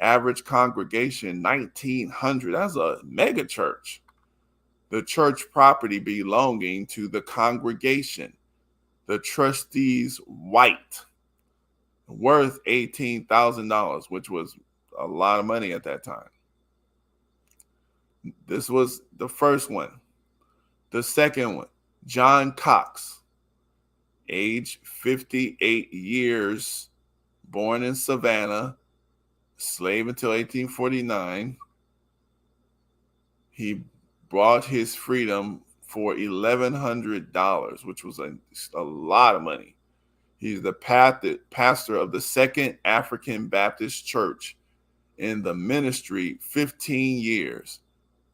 Average congregation, 1,900. That's a mega church. The church property belonging to the congregation. The trustees white. Worth $18,000, which was a lot of money at that time. This was the first one. The second one, John Cox, age 58 years, born in Savannah, slave until 1849. He bought his freedom for $1,100, which was a lot of money. He's the pastor of the Second African Baptist Church in the ministry 15 years.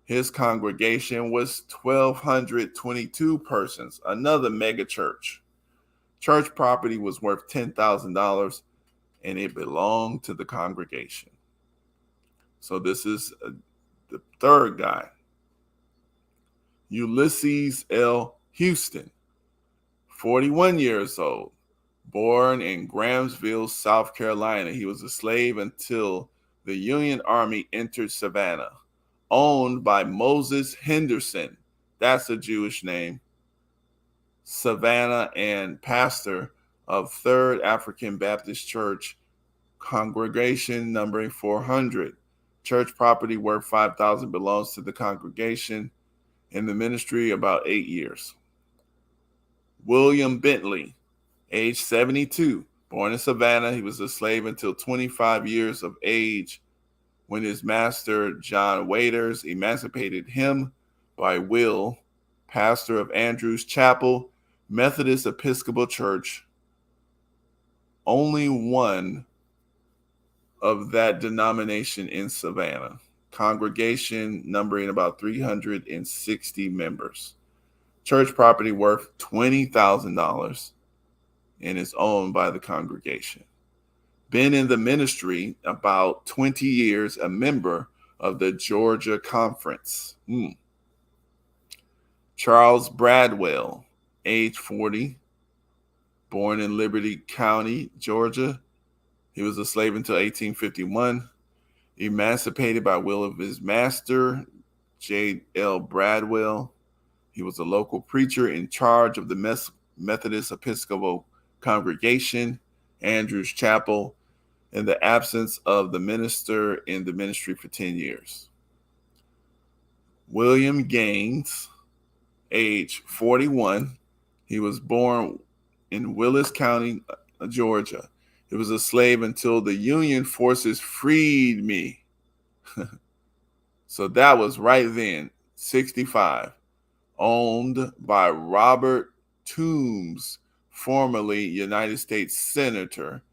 His congregation was 1,222 persons, another mega church. Church property was worth $10,000 and it belonged to the congregation. So this is the third guy. Ulysses L. Houston, 41 years old. Born in Grahamsville, South Carolina, he was a slave until the Union Army entered Savannah. Owned by Moses Henderson, that's a Jewish name, Savannah, and pastor of Third African Baptist Church, congregation numbering 400. Church property worth $5,000 belongs to the congregation. In the ministry, about 8 years. William Bentley, age 72, born in Savannah. He was a slave until 25 years of age when his master, John Waiters, emancipated him by will, pastor of Andrews Chapel, Methodist Episcopal Church, only one of that denomination in Savannah. Congregation numbering about 360 members. Church property worth $20,000 and is owned by the congregation. Been in the ministry about 20 years, a member of the Georgia Conference. Charles Bradwell, age 40, born in Liberty County, Georgia. He was a slave until 1851. Emancipated by will of his master, J. L. Bradwell. He was a local preacher in charge of the Methodist Episcopal Congregation, Andrews Chapel, in the absence of the minister in the ministry for 10 years. William Gaines, age 41. He was born in Willis County, Georgia. He was a slave until the Union forces freed me. So that was right then, 65. Owned by Robert Toombs, formerly United States Senator,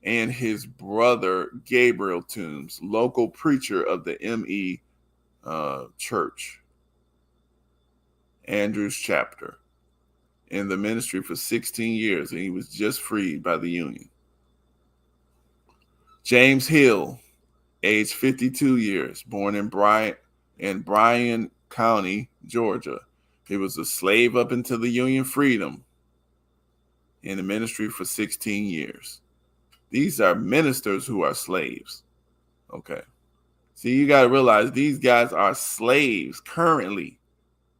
and his brother Gabriel Toombs, local preacher of the M.E. Church, Andrews Chapter, in the ministry for 16 years, and he was just freed by the Union. James Hill, age 52 years, born in Bryan County, Georgia. He was a slave up until the Union freedom, in the ministry for 16 years. These are ministers who are slaves. Okay. See, you got to realize these guys are slaves currently.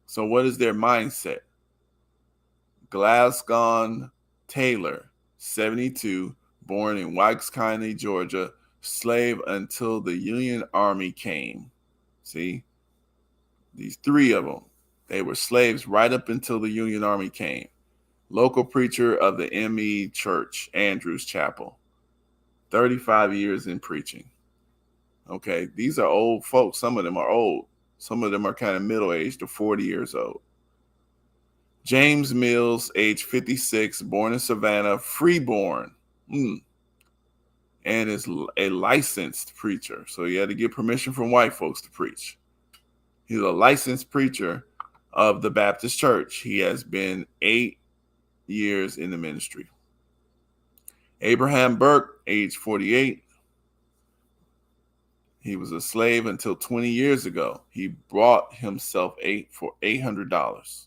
So what is their mindset? Glasgow Taylor, 72, born in Wilkes County, Georgia, slave until the Union Army came. See, these three of them, they were slaves right up until the Union Army came. Local preacher of the M.E. Church, Andrews Chapel, 35 years in preaching. Okay, these are old folks. Some of them are old. Some of them are kind of middle-aged or 40 years old. James Mills, age 56, born in Savannah, freeborn, and is a licensed preacher. So he had to get permission from white folks to preach. He's a licensed preacher of the Baptist Church. He has been 8 years in the ministry. Abraham Burke, age 48. He was a slave until 20 years ago. He bought himself for $800.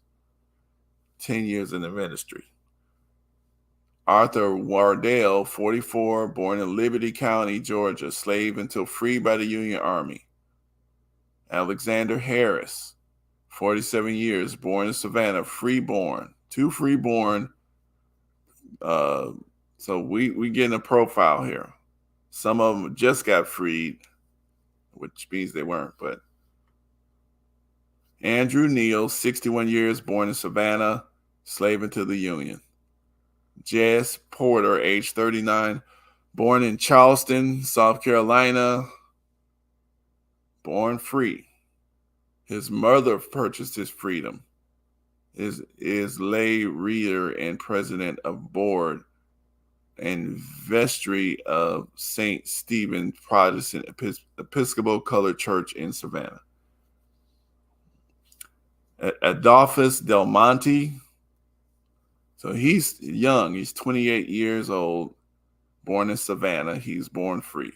10 years in the ministry. Arthur Wardell, 44, born in Liberty County, Georgia, slave until freed by the Union Army. Alexander Harris, 47 years, born in Savannah, freeborn. 2 freeborn. So we getting a profile here. Some of them just got freed, which means they weren't, but Andrew Neal, 61 years, born in Savannah, slave until the Union. Jess Porter, age 39, born in Charleston, South Carolina, born free. His mother purchased his freedom. Is lay reader and president of board and vestry of St. Stephen Protestant Episcopal Colored Church in Savannah. Adolphus Del Monte. So he's young. He's 28 years old, born in Savannah. He's born free.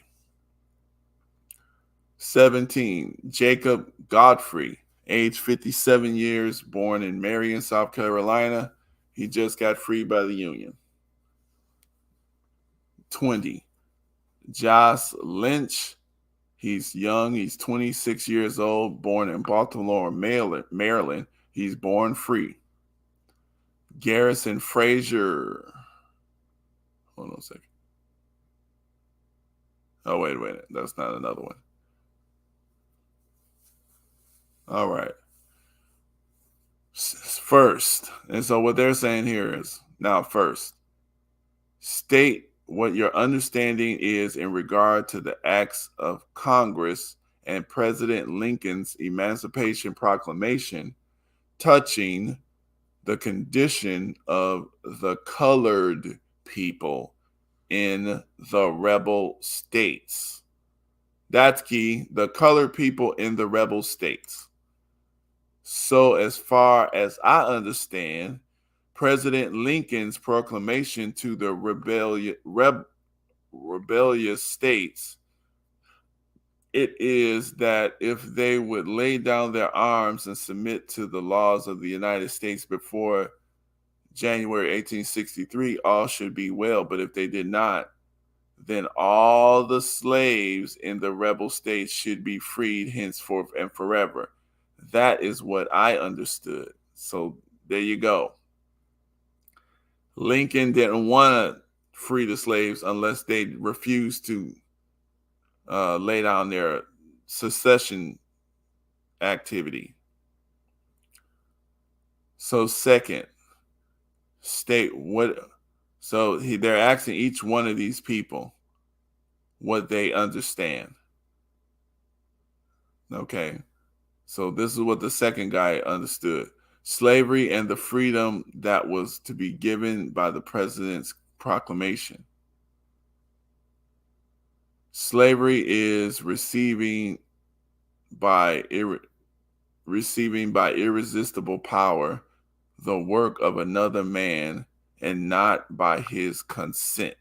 17, Jacob Godfrey, age 57 years, born in Marion, South Carolina. He just got freed by the Union. 20, Josh Lynch. He's young. He's 26 years old, born in Baltimore, Maryland. He's born free. Garrison Frazier. Hold on a second. Oh, wait a minute. That's not another one. All right. First, and so what they're saying here is, now first, state what your understanding is in regard to the acts of Congress and President Lincoln's Emancipation Proclamation touching the condition of the colored people in the rebel states. That's key. The colored people in the rebel states. So as far as I understand, President Lincoln's proclamation to the rebellious states, it is that if they would lay down their arms and submit to the laws of the United States before January 1863, all should be well. But if they did not, then all the slaves in the rebel states should be freed henceforth and forever. That is what I understood. So there you go. Lincoln didn't want to free the slaves unless they refused to lay down their secession activity. So second, state what. So they're asking each one of these people what they understand. Okay. So this is what the second guy understood. Slavery and the freedom that was to be given by the president's proclamation. Slavery is receiving by irresistible power the work of another man and not by his consent.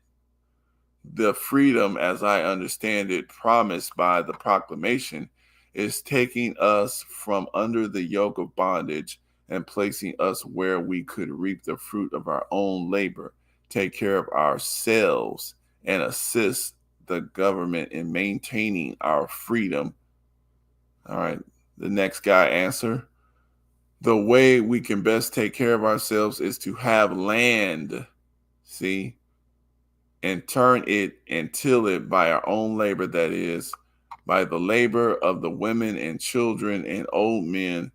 The freedom, as I understand it, promised by the proclamation is taking us from under the yoke of bondage and placing us where we could reap the fruit of our own labor, take care of ourselves, and assist the government in maintaining our freedom. All right, the next guy answer. The way we can best take care of ourselves is to have land, see, and turn it and till it by our own labor, that is, by the labor of the women and children and old men,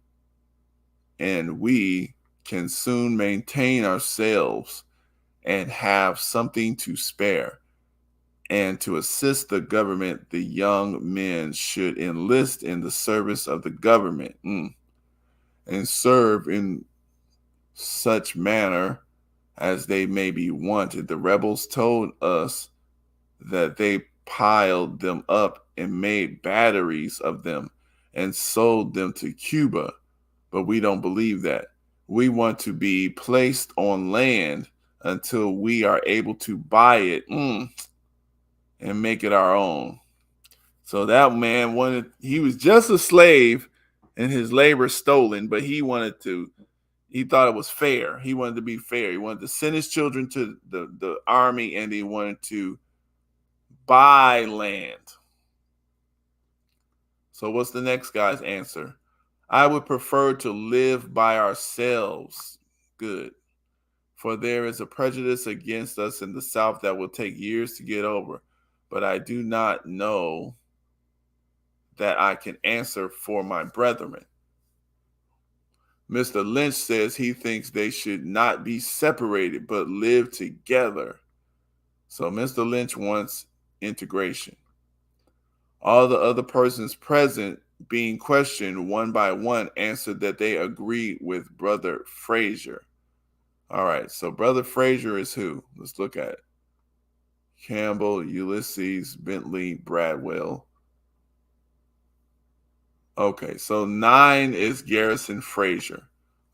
and we can soon maintain ourselves and have something to spare. And to assist the government, the young men should enlist in the service of the government and serve in such manner as they may be wanted. The rebels told us that they piled them up and made batteries of them and sold them to Cuba, but we don't believe that. We want to be placed on land until we are able to buy it and make it our own. So that man he was just a slave and his labor stolen, but he thought it was fair. He wanted to be fair. He wanted to send his children to the army, and he wanted to buy land. So what's the next guy's answer? I would prefer to live by ourselves. Good. For there is a prejudice against us in the South that will take years to get over. But I do not know that I can answer for my brethren. Mr. Lynch says he thinks they should not be separated, but live together. So Mr. Lynch wants integration. All the other persons present, being questioned one by one, answered that they agreed with Brother Frazier. All right, so Brother Frazier is who? Let's look at it. Campbell, Ulysses, Bentley, Bradwell. Okay, so 9 is Garrison Frazier.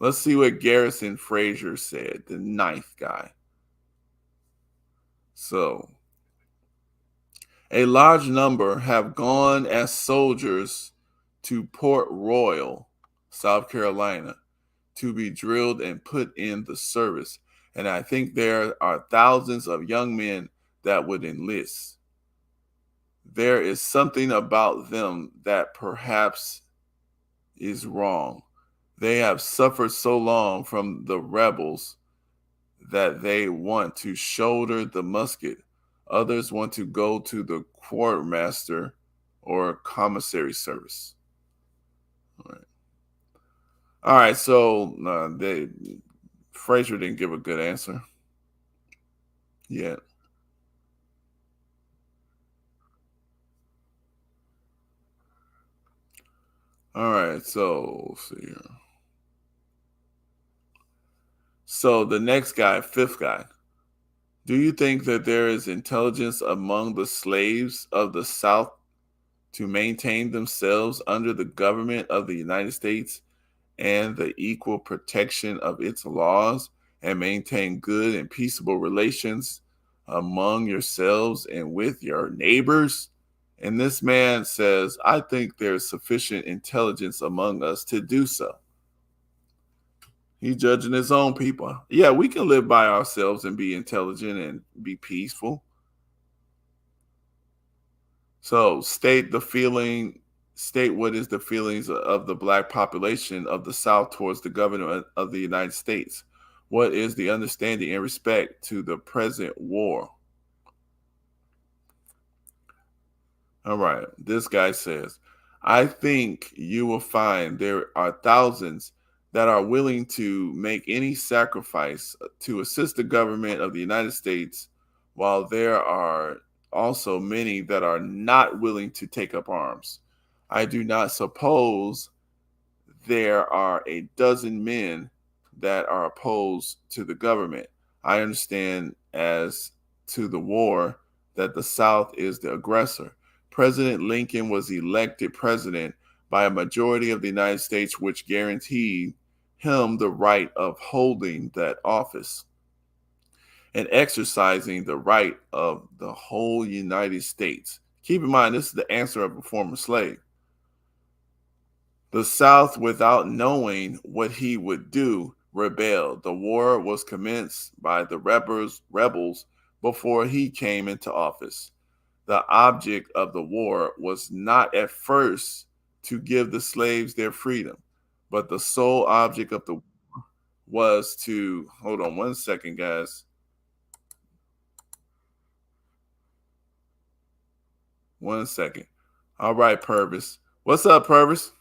Let's see what Garrison Frazier said, the 9th guy. So, a large number have gone as soldiers to Port Royal, South Carolina, to be drilled and put in the service. And I think there are thousands of young men that would enlist. There is something about them that perhaps is wrong. They have suffered so long from the rebels that they want to shoulder the musket. Others want to go to the quartermaster or commissary service. All right, so Frazier didn't give a good answer yet. All right, so let's see here. So the next guy, 5th guy. Do you think that there is intelligence among the slaves of the South to maintain themselves under the government of the United States and the equal protection of its laws and maintain good and peaceable relations among yourselves and with your neighbors? And this man says, I think there's sufficient intelligence among us to do so. He's judging his own people. Yeah, we can live by ourselves and be intelligent and be peaceful. So state what is the feelings of the Black population of the South towards the government of the United States. What is the understanding in respect to the present war? All right, this guy says, I think you will find there are thousands that are willing to make any sacrifice to assist the government of the United States, while there are also many that are not willing to take up arms. I do not suppose there are a dozen men that are opposed to the government. I understand as to the war that the South is the aggressor. President Lincoln was elected president by a majority of the United States, which guaranteed him the right of holding that office and exercising the right of the whole United States. Keep in mind, this is the answer of a former slave. The South, without knowing what he would do, rebelled. The war was commenced by the rebels before he came into office. The object of the war was not at first to give the slaves their freedom, but the sole object of the war was to, hold on one second, guys. One second. All right, Purvis. What's up, Purvis?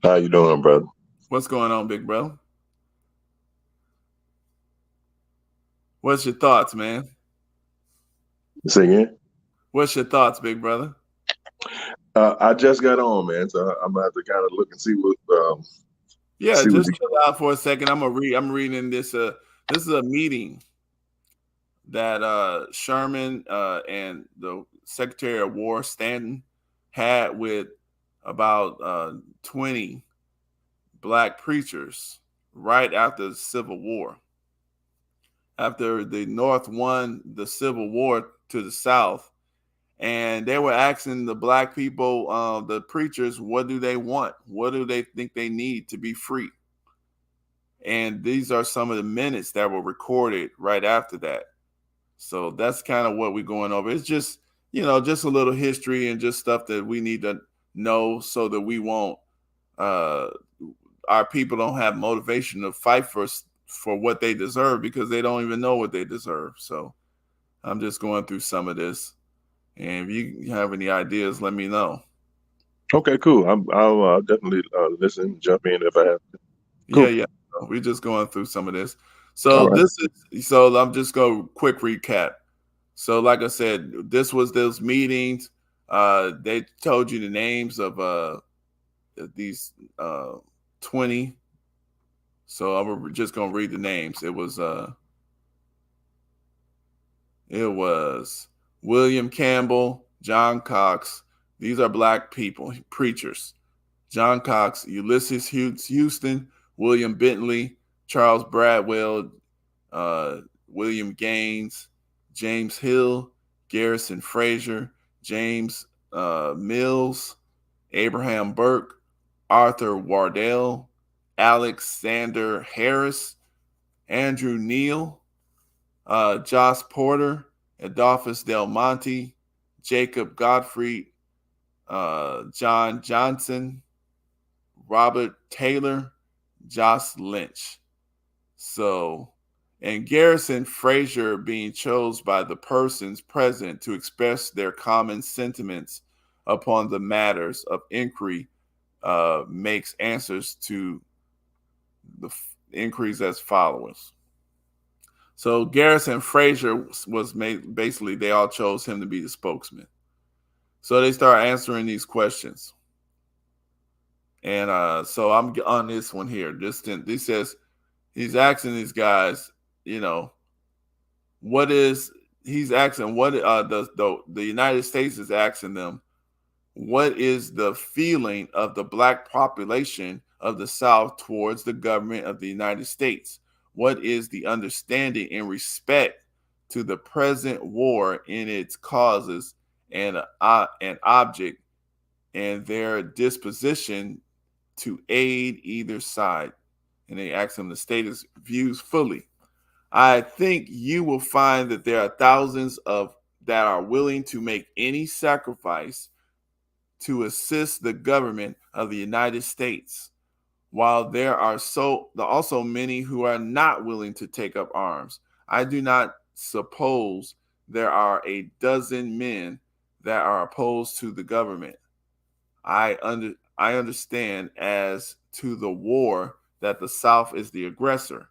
How you doing, brother? What's going on, big bro? What's your thoughts, man? Say again? What's your thoughts, big brother? I just got on, man, so I'm gonna have to kind of look and see Yeah, See what just chill out for a second. I'm reading this. This is a meeting that Sherman and the Secretary of War Stanton had with about 20 black preachers right after the Civil War. After the North won the Civil War to the South, and they were asking the black people, the preachers, what do they want? What do they think they need to be free? And these are some of the minutes that were recorded right after that. So that's kind of what we're going over. It's just, just a little history and just stuff that we need to know so that we won't, our people don't have motivation to fight for what they deserve because they don't even know what they deserve. So I'm just going through some of this. And if you have any ideas, let me know. Okay, cool. I'll definitely listen, jump in if I have to. Cool. Yeah. We're just going through some of this. So so I'm just going quick recap. So like I said, this was those meetings. They told you the names of these 20. So I'm just going to read the names. It was William Campbell, John Cox. These are black people, preachers. John Cox, Ulysses Houston, William Bentley, Charles Bradwell, William Gaines, James Hill, Garrison Frazier, James Mills, Abraham Burke, Arthur Wardell, Alexander Harris, Andrew Neal, Joss Porter, Adolphus Del Monte, Jacob Gottfried, John Johnson, Robert Taylor, Joss Lynch. So, and Garrison Frazier being chosen by the persons present to express their common sentiments upon the matters of inquiry makes answers to the inquiries as follows. So Garrison Frazier was made, basically they all chose him to be the spokesman. So they start answering these questions. And so I'm on this one here. This says he's asking these guys, he's asking what the United States is asking them, what is the feeling of the black population of the South towards the government of the United States? What is the understanding and respect to the present war in its causes and object and their disposition to aid either side? And they ask him to state his views fully. I think you will find that there are thousands that are willing to make any sacrifice to assist the government of the United States, while there are also many who are not willing to take up arms. I do not suppose there are a dozen men that are opposed to the government. I understand as to the war that the South is the aggressor.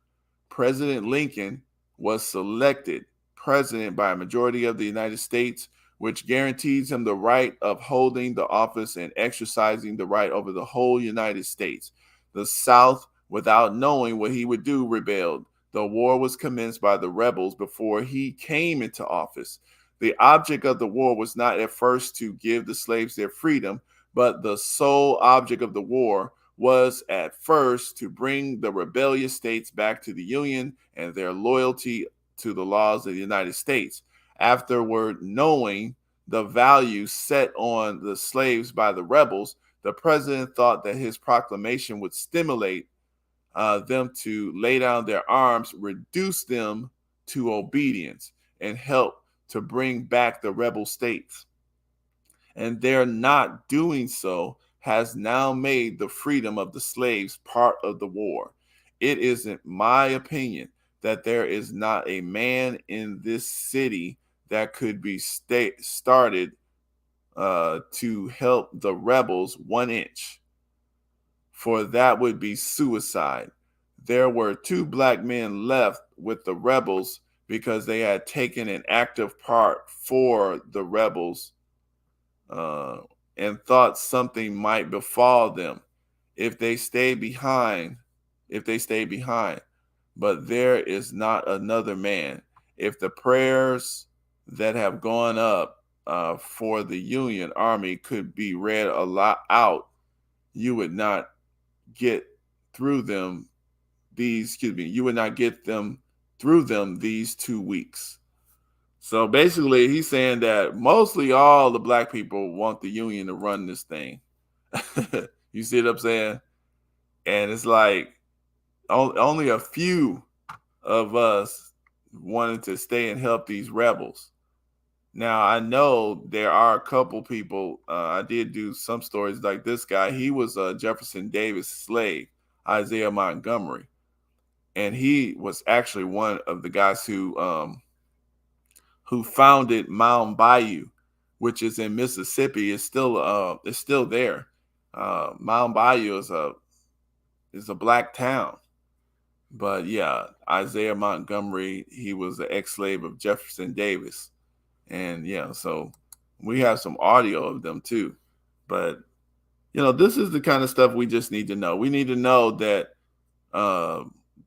President Lincoln was selected president by a majority of the United States, which guarantees him the right of holding the office and exercising the right over the whole United States. The South, without knowing what he would do, rebelled. The war was commenced by the rebels before he came into office. The object of the war was not at first to give the slaves their freedom, but the sole object of the war was at first to bring the rebellious states back to the Union and their loyalty to the laws of the United States. Afterward, knowing the value set on the slaves by the rebels, the president thought that his proclamation would stimulate them to lay down their arms, reduce them to obedience, and help to bring back the rebel states. And their not doing so has now made the freedom of the slaves part of the war. It isn't my opinion that there is not a man in this city that could be started to help the rebels 1 inch, for that would be suicide. There were 2 black men left with the rebels because they had taken an active part for the rebels and thought something might befall them. if they stay behind, but there is not another man. If the prayers that have gone up for the Union Army could be read a lot out, you would not get through them you would not get them through them these 2 weeks. So basically, he's saying that mostly all the black people want the Union to run this thing. You see what I'm saying? And it's like only a few of us wanted to stay and help these rebels. Now, I know there are a couple people. I did do some stories like this guy. He was a Jefferson Davis slave, Isaiah Montgomery. And he was actually one of the guys who founded Mound Bayou, which is in Mississippi. It's still there. Mound Bayou is a black town. But yeah, Isaiah Montgomery, he was an ex-slave of Jefferson Davis. And yeah, so we have some audio of them too. But this is the kind of stuff we just need to know. We need to know that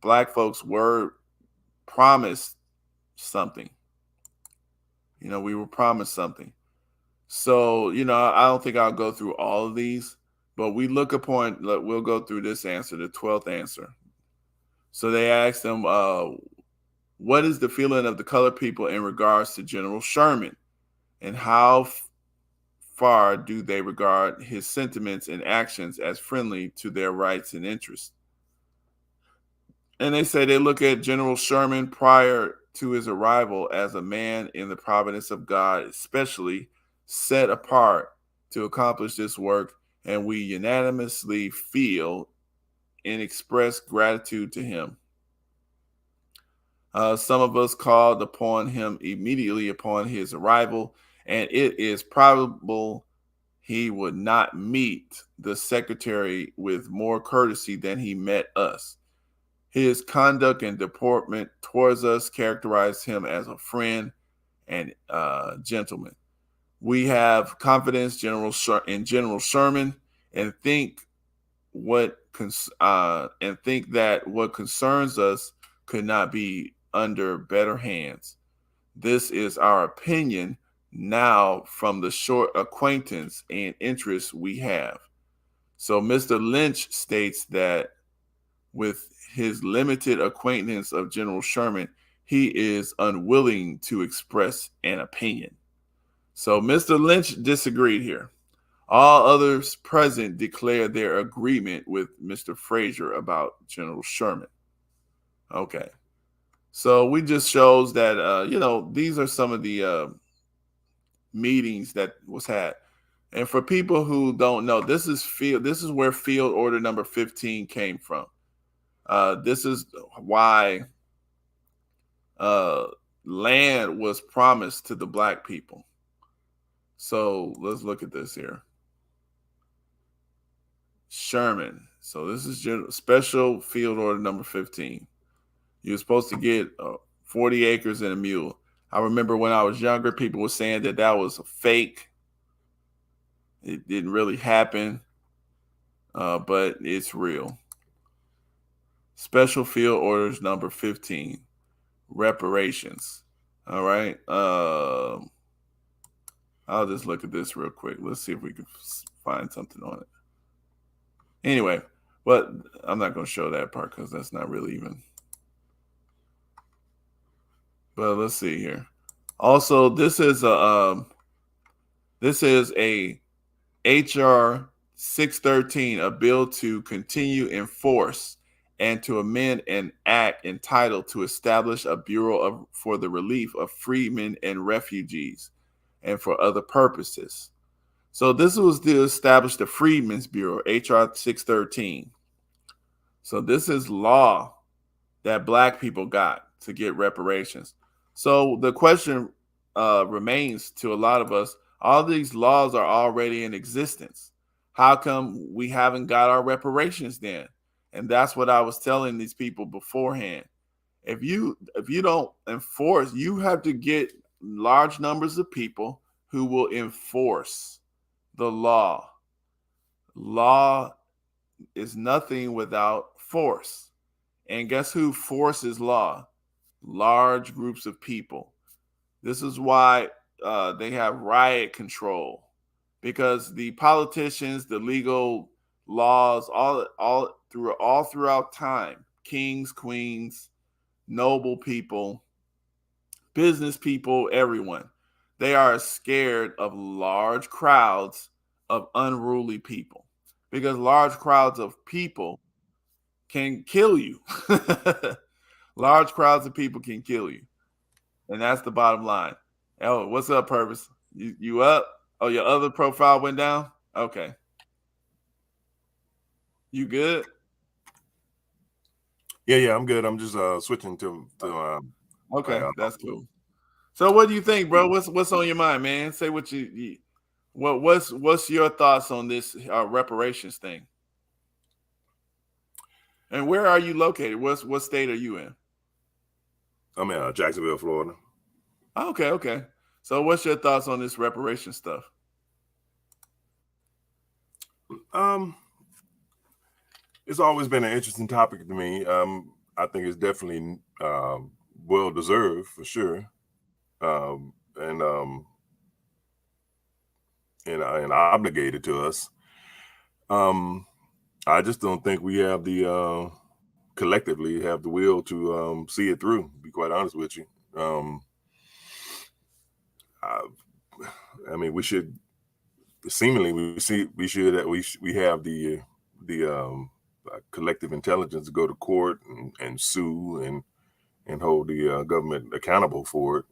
black folks were promised something. We were promised something. So, I don't think I'll go through all of these, but we'll go through this answer, the 12th answer. So they asked them, what is the feeling of the colored people in regards to General Sherman, and how far do they regard his sentiments and actions as friendly to their rights and interests? And they say they look at General Sherman prior to his arrival as a man in the providence of God, especially set apart to accomplish this work, and we unanimously feel and express gratitude to him. Some of us called upon him immediately upon his arrival, and it is probable he would not meet the secretary with more courtesy than he met us. His conduct and deportment towards us characterized him as a friend and gentleman. We have confidence in General Sherman and think that what concerns us could not be under better hands. This is our opinion now from the short acquaintance and interest we have. So Mr. Lynch states that with his limited acquaintance of General Sherman, he is unwilling to express an opinion. So Mr. Lynch disagreed here. All others present declared their agreement with Mr. Frazier about General Sherman. Okay. So we just shows that, these are some of the meetings that was had. And for people who don't know, this is where field order number 15 came from. This is why land was promised to the black people. So let's look at this here. Sherman. So this is special field order number 15. You're supposed to get 40 acres and a mule. I remember when I was younger, people were saying that was a fake. It didn't really happen, but it's real. Special field orders number 15, reparations. All right. I'll just look at this real quick. Let's see if we can find something on it. Anyway, but I'm not going to show that part because that's not really even. But let's see here. Also, this is a HR 613, a bill to continue in force and to amend an act entitled to establish a bureau for the relief of freedmen and refugees and for other purposes. So this was to establish the Freedmen's Bureau, HR 613. So this is law that black people got to get reparations. So the question remains to a lot of us, all these laws are already in existence. How come we haven't got our reparations then? And that's what I was telling these people beforehand. If you don't enforce, you have to get large numbers of people who will enforce the law. Law is nothing without force. And guess who forces law? Large groups of people. This is why they have riot control, because the politicians, the legal laws, all throughout time, kings, queens, noble people, business people, everyone, they are scared of large crowds of unruly people, because large crowds of people can kill you. Large crowds of people can kill you. And that's the bottom line. Oh, what's up, Purpose? You up? Oh, your other profile went down? Okay. You good? Yeah, I'm good. I'm just switching to Okay, that's cool. So what do you think, bro? What's on your mind, man? Say what what's your thoughts on this reparations thing? And where are you located? What state are you in? I'm in Jacksonville, Florida. Okay. So what's your thoughts on this reparation stuff? It's always been an interesting topic to me. I think it's definitely well deserved for sure, and obligated to us. I just don't think we have the collectively have the will to see it through. To be quite honest with you, I mean, we should seemingly we have the collective intelligence to go to court and sue and hold the government accountable for it.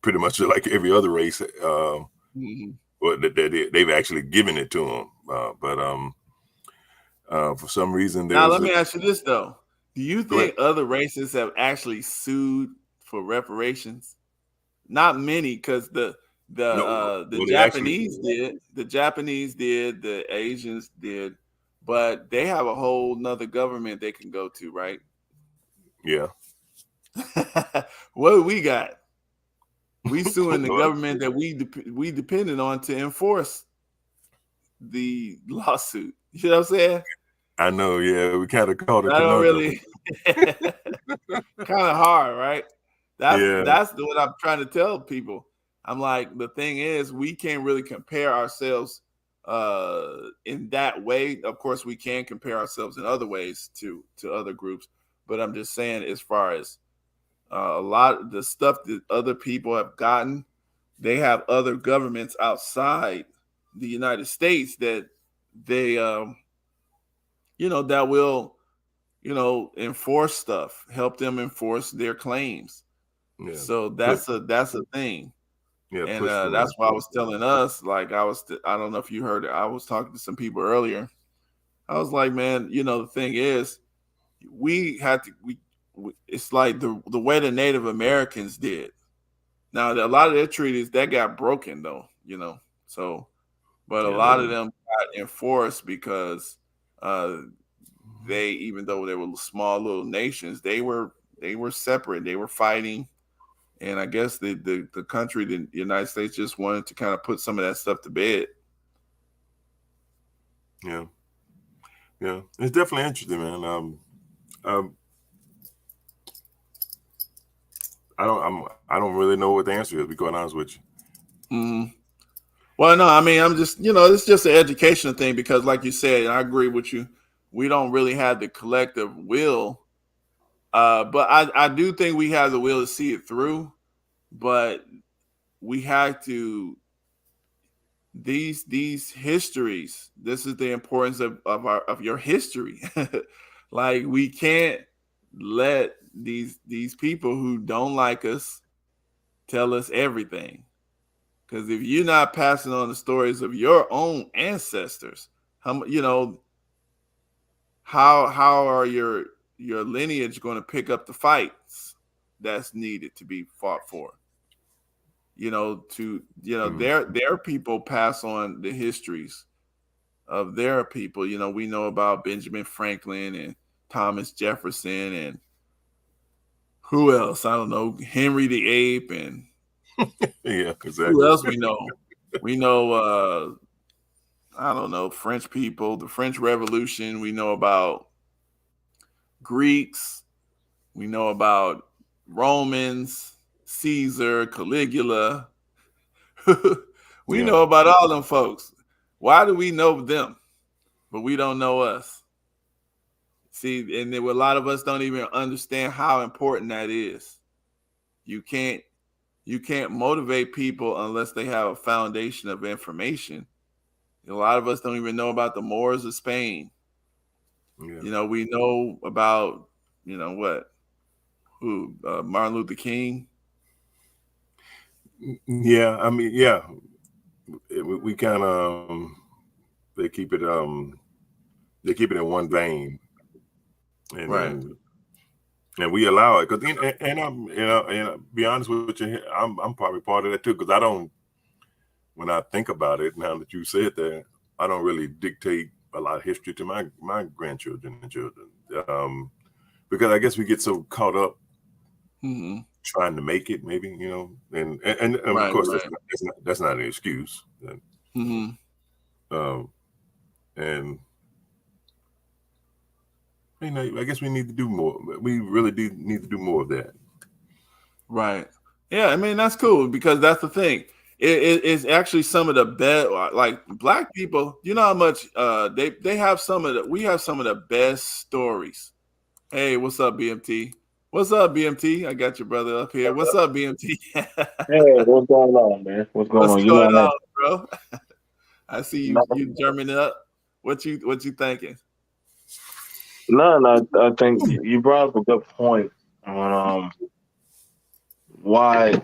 Pretty much like every other race, but they've actually given it to them. But for some reason, now let me ask you this though: do you think other races have actually sued for reparations? Not many, because the Japanese did, the Japanese did, the Asians did, but they have a whole nother government they can go to, right? Yeah. What do we got? We suing the government that we depended on to enforce the lawsuit. You know what I'm saying? I know, yeah. We kind of caught it. I don't really kind of hard, right? That's what I'm trying to tell people. I'm like, the thing is, we can't really compare ourselves in that way. Of course, we can compare ourselves in other ways to other groups, but I'm just saying, as far as a lot of the stuff that other people have gotten, they have other governments outside the United States that they, that will, enforce stuff, help them enforce their claims. Yeah. So that's a thing. Yeah, and that's why I was telling us, like I don't know if you heard it. I was talking to some people earlier. I was like, man, the thing is, we had to. It's like the way the Native Americans did. Now, a lot of their treaties that got broken, though. So, but a lot of them got enforced because they, even though they were small little nations, they were separate. They were fighting. And I guess the country, the United States, just wanted to kind of put some of that stuff to bed. Yeah, it's definitely interesting, man. I don't really know what the answer is. To be quite honest with you. Mm-hmm. Well, no, I mean, I'm just, it's just an educational thing because, like you said, and I agree with you, we don't really have the collective will. But I do think we have the will to see it through. But we have to, these histories, this is the importance of your history. Like, we can't let these people who don't like us tell us everything. Because if you're not passing on the stories of your own ancestors, how are your lineage going to pick up the fights that's needed to be fought for? Their people pass on the histories of their people. We know about Benjamin Franklin and Thomas Jefferson and who else? I don't know, Henry VIII and yeah, exactly. Who else we know? We know I don't know, French people, the French Revolution. We know about Greeks. We know about Romans, Caesar, Caligula. We Yeah. know about all them folks. Why do we know them, but we don't know us? See, and a lot of us don't even understand how important that is. You can't motivate people unless they have a foundation of information. A lot of us don't even know about the Moors of Spain. Yeah. We know about what who Martin Luther King. Yeah. I mean, yeah. We kind of they keep it in one vein, and Right. and we allow it because and I'm be honest with you, I'm probably part of that too because I don't, when I think about it now that you said that, I don't really dictate a lot of history to my grandchildren and children, because I guess we get so caught up Mm-hmm. trying to make it, maybe, and of Right. course Right. that's not an excuse. Mm-hmm. Um, and I guess we need to do more. We really do need to do more of that. Right. Yeah. I mean, that's cool because that's the thing. It's actually some of the best. Like black people, you know how much they have we have some of the best stories. Hey, what's up, BMT? What's up, BMT? I got your brother up here. What's up, BMT? Hey, what's going on, man? What's going What's on? going on, bro? I see No, you German up. What you thinking? I think you brought up a good point on why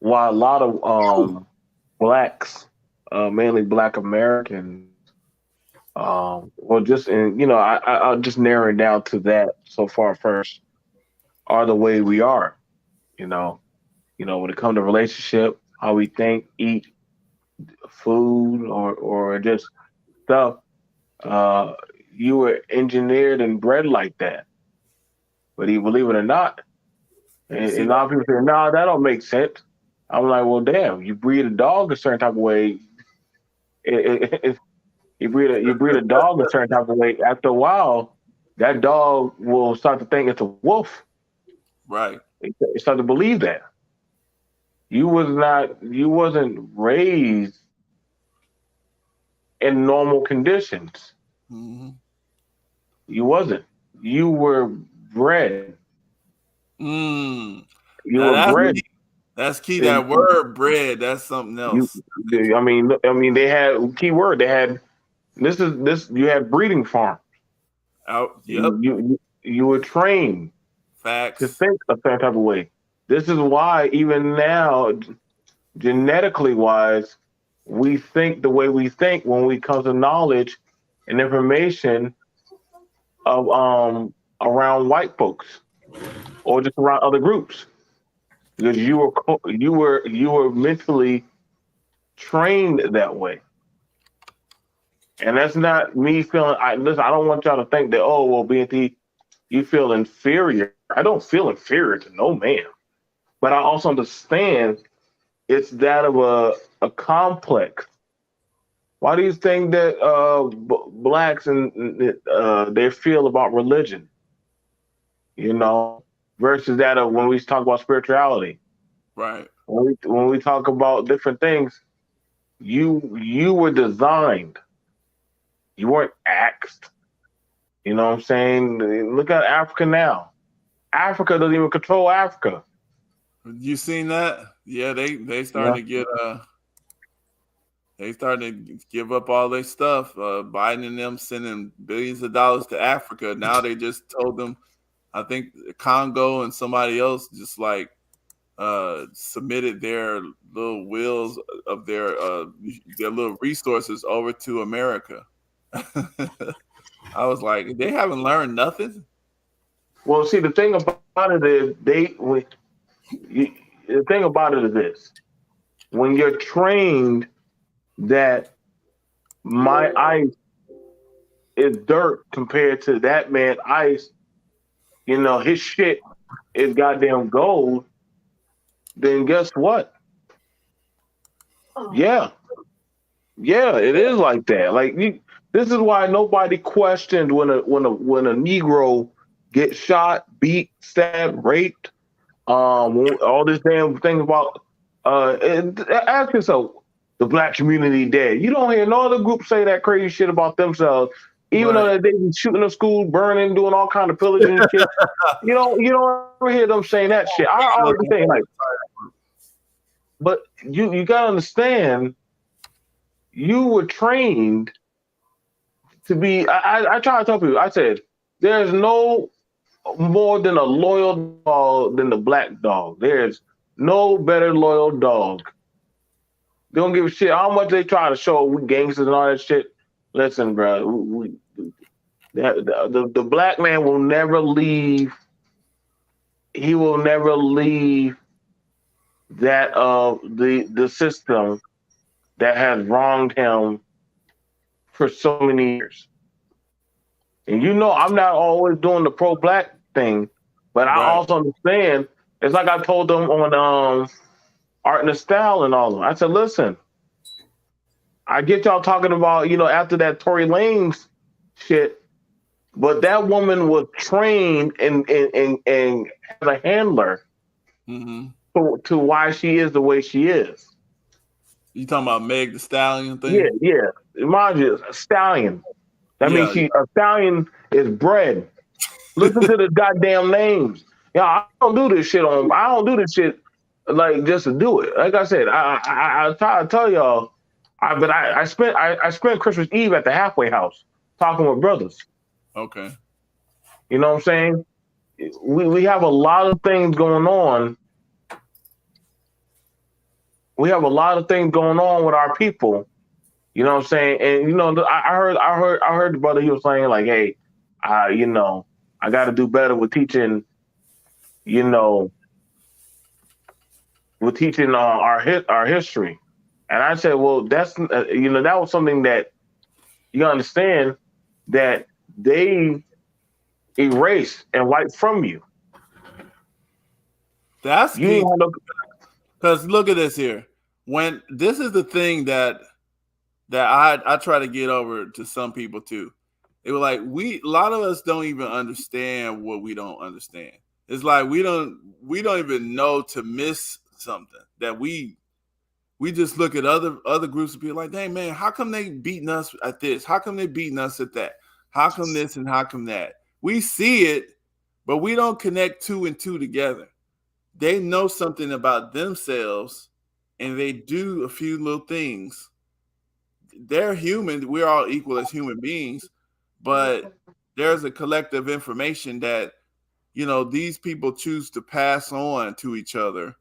a lot of blacks, mainly Black Americans, well, just in I'll just narrow it down to that so far first, are the way we are. You know, when it comes to relationship, how we think, eat, food, or just stuff. Uh, you were engineered and bred like that. But you believe it or not, You and see a lot of that? people say, "No, that don't make sense." I'm like, "Well, damn, you breed a dog a certain type of way. You breed a dog a certain type of way. After a while, that dog will start to think it's a wolf. Right. It start to believe that you wasn't raised in normal conditions. Mm-hmm. You wasn't. You were bred. Mm. You Now were bred. that's key. And That word bread, that's something you, else. I mean, they had key word. They had this. You had breeding farms. Out. Yep. You were trained to Facts. think a certain type of way. This is why even now, genetically wise, we think the way we think when we come to knowledge and information of around white folks or just around other groups because you were mentally trained that way. And that's not me feeling. Listen, I don't want y'all to think that, oh, well, BNT, you feel inferior. I don't feel inferior to no man, but I also understand it's that of a complex. Why do you think that blacks and they feel about religion, versus that of when we talk about spirituality? Right. When we talk about different things, you were designed. You weren't axed. You know what I'm saying? Look at Africa now. Africa doesn't even control Africa. You seen that? Yeah, they Yeah. starting to get they starting to give up all their stuff. Biden and them sending billions of dollars to Africa. Now they just told them, I think Congo and somebody else just like submitted their little wills of their little resources over to America. I was like, they haven't learned nothing. Well, see, the thing about it is the thing about it is this: when you're trained that my ice is dirt compared to that man ice, his shit is goddamn gold, then guess what? Yeah, Yeah, it is like that. Like this is why nobody questioned when a Negro gets shot, beat, stabbed, raped. All this damn thing about ask yourself, the black community dead. You don't hear no other group say that crazy shit about themselves, even though Right. that they be shooting the school, burning, doing all kind of pillaging and shit. You don't ever hear them saying that shit. I always say like, but you gotta understand, you were trained to be. I try to tell people. I said there's no more than a loyal dog than the black dog. There's no better loyal dog. They don't give a shit how much they try to show we gangsters and all that shit. Listen, bro, the black man will never leave. He will never leave that the system that has wronged him for so many years. And I'm not always doing the pro black thing, but I Right. also understand. It's like I told them on Art and the Style and all of them. I said, listen, I get y'all talking about, after that Tory Lanez shit, but that woman was trained and as a handler Mm-hmm. to why she is the way she is. You talking about Meg the Stallion thing? Yeah, yeah. Mind you, a stallion. That means Yeah. a stallion is bred. Listen to the goddamn names. I don't do this shit like just to do it. Like I said, I try to tell y'all, I spent Christmas Eve at the halfway house talking with brothers. Okay. You know what I'm saying? We have a lot of things going on. We have a lot of things going on with our people. You know what I'm saying? And I heard the brother, he was saying like, hey, I got to do better with teaching. We're teaching our history, and I said, well, that's that was something that you understand that they erased and wiped from you. That's You key. ain't had no. Because look at this here. When this is the thing that I try to get over to some people too. It was like a lot of us don't even understand what we don't understand. It's like we don't even know to miss something that we just look at other groups and be like, dang man, how come they beating us at this? How come they beating us at that? How come this and how come that? We see it, but we don't connect two and two together. They know something about themselves and they do a few little things. They're human. We're all equal as human beings, but there's a collective information that these people choose to pass on to each other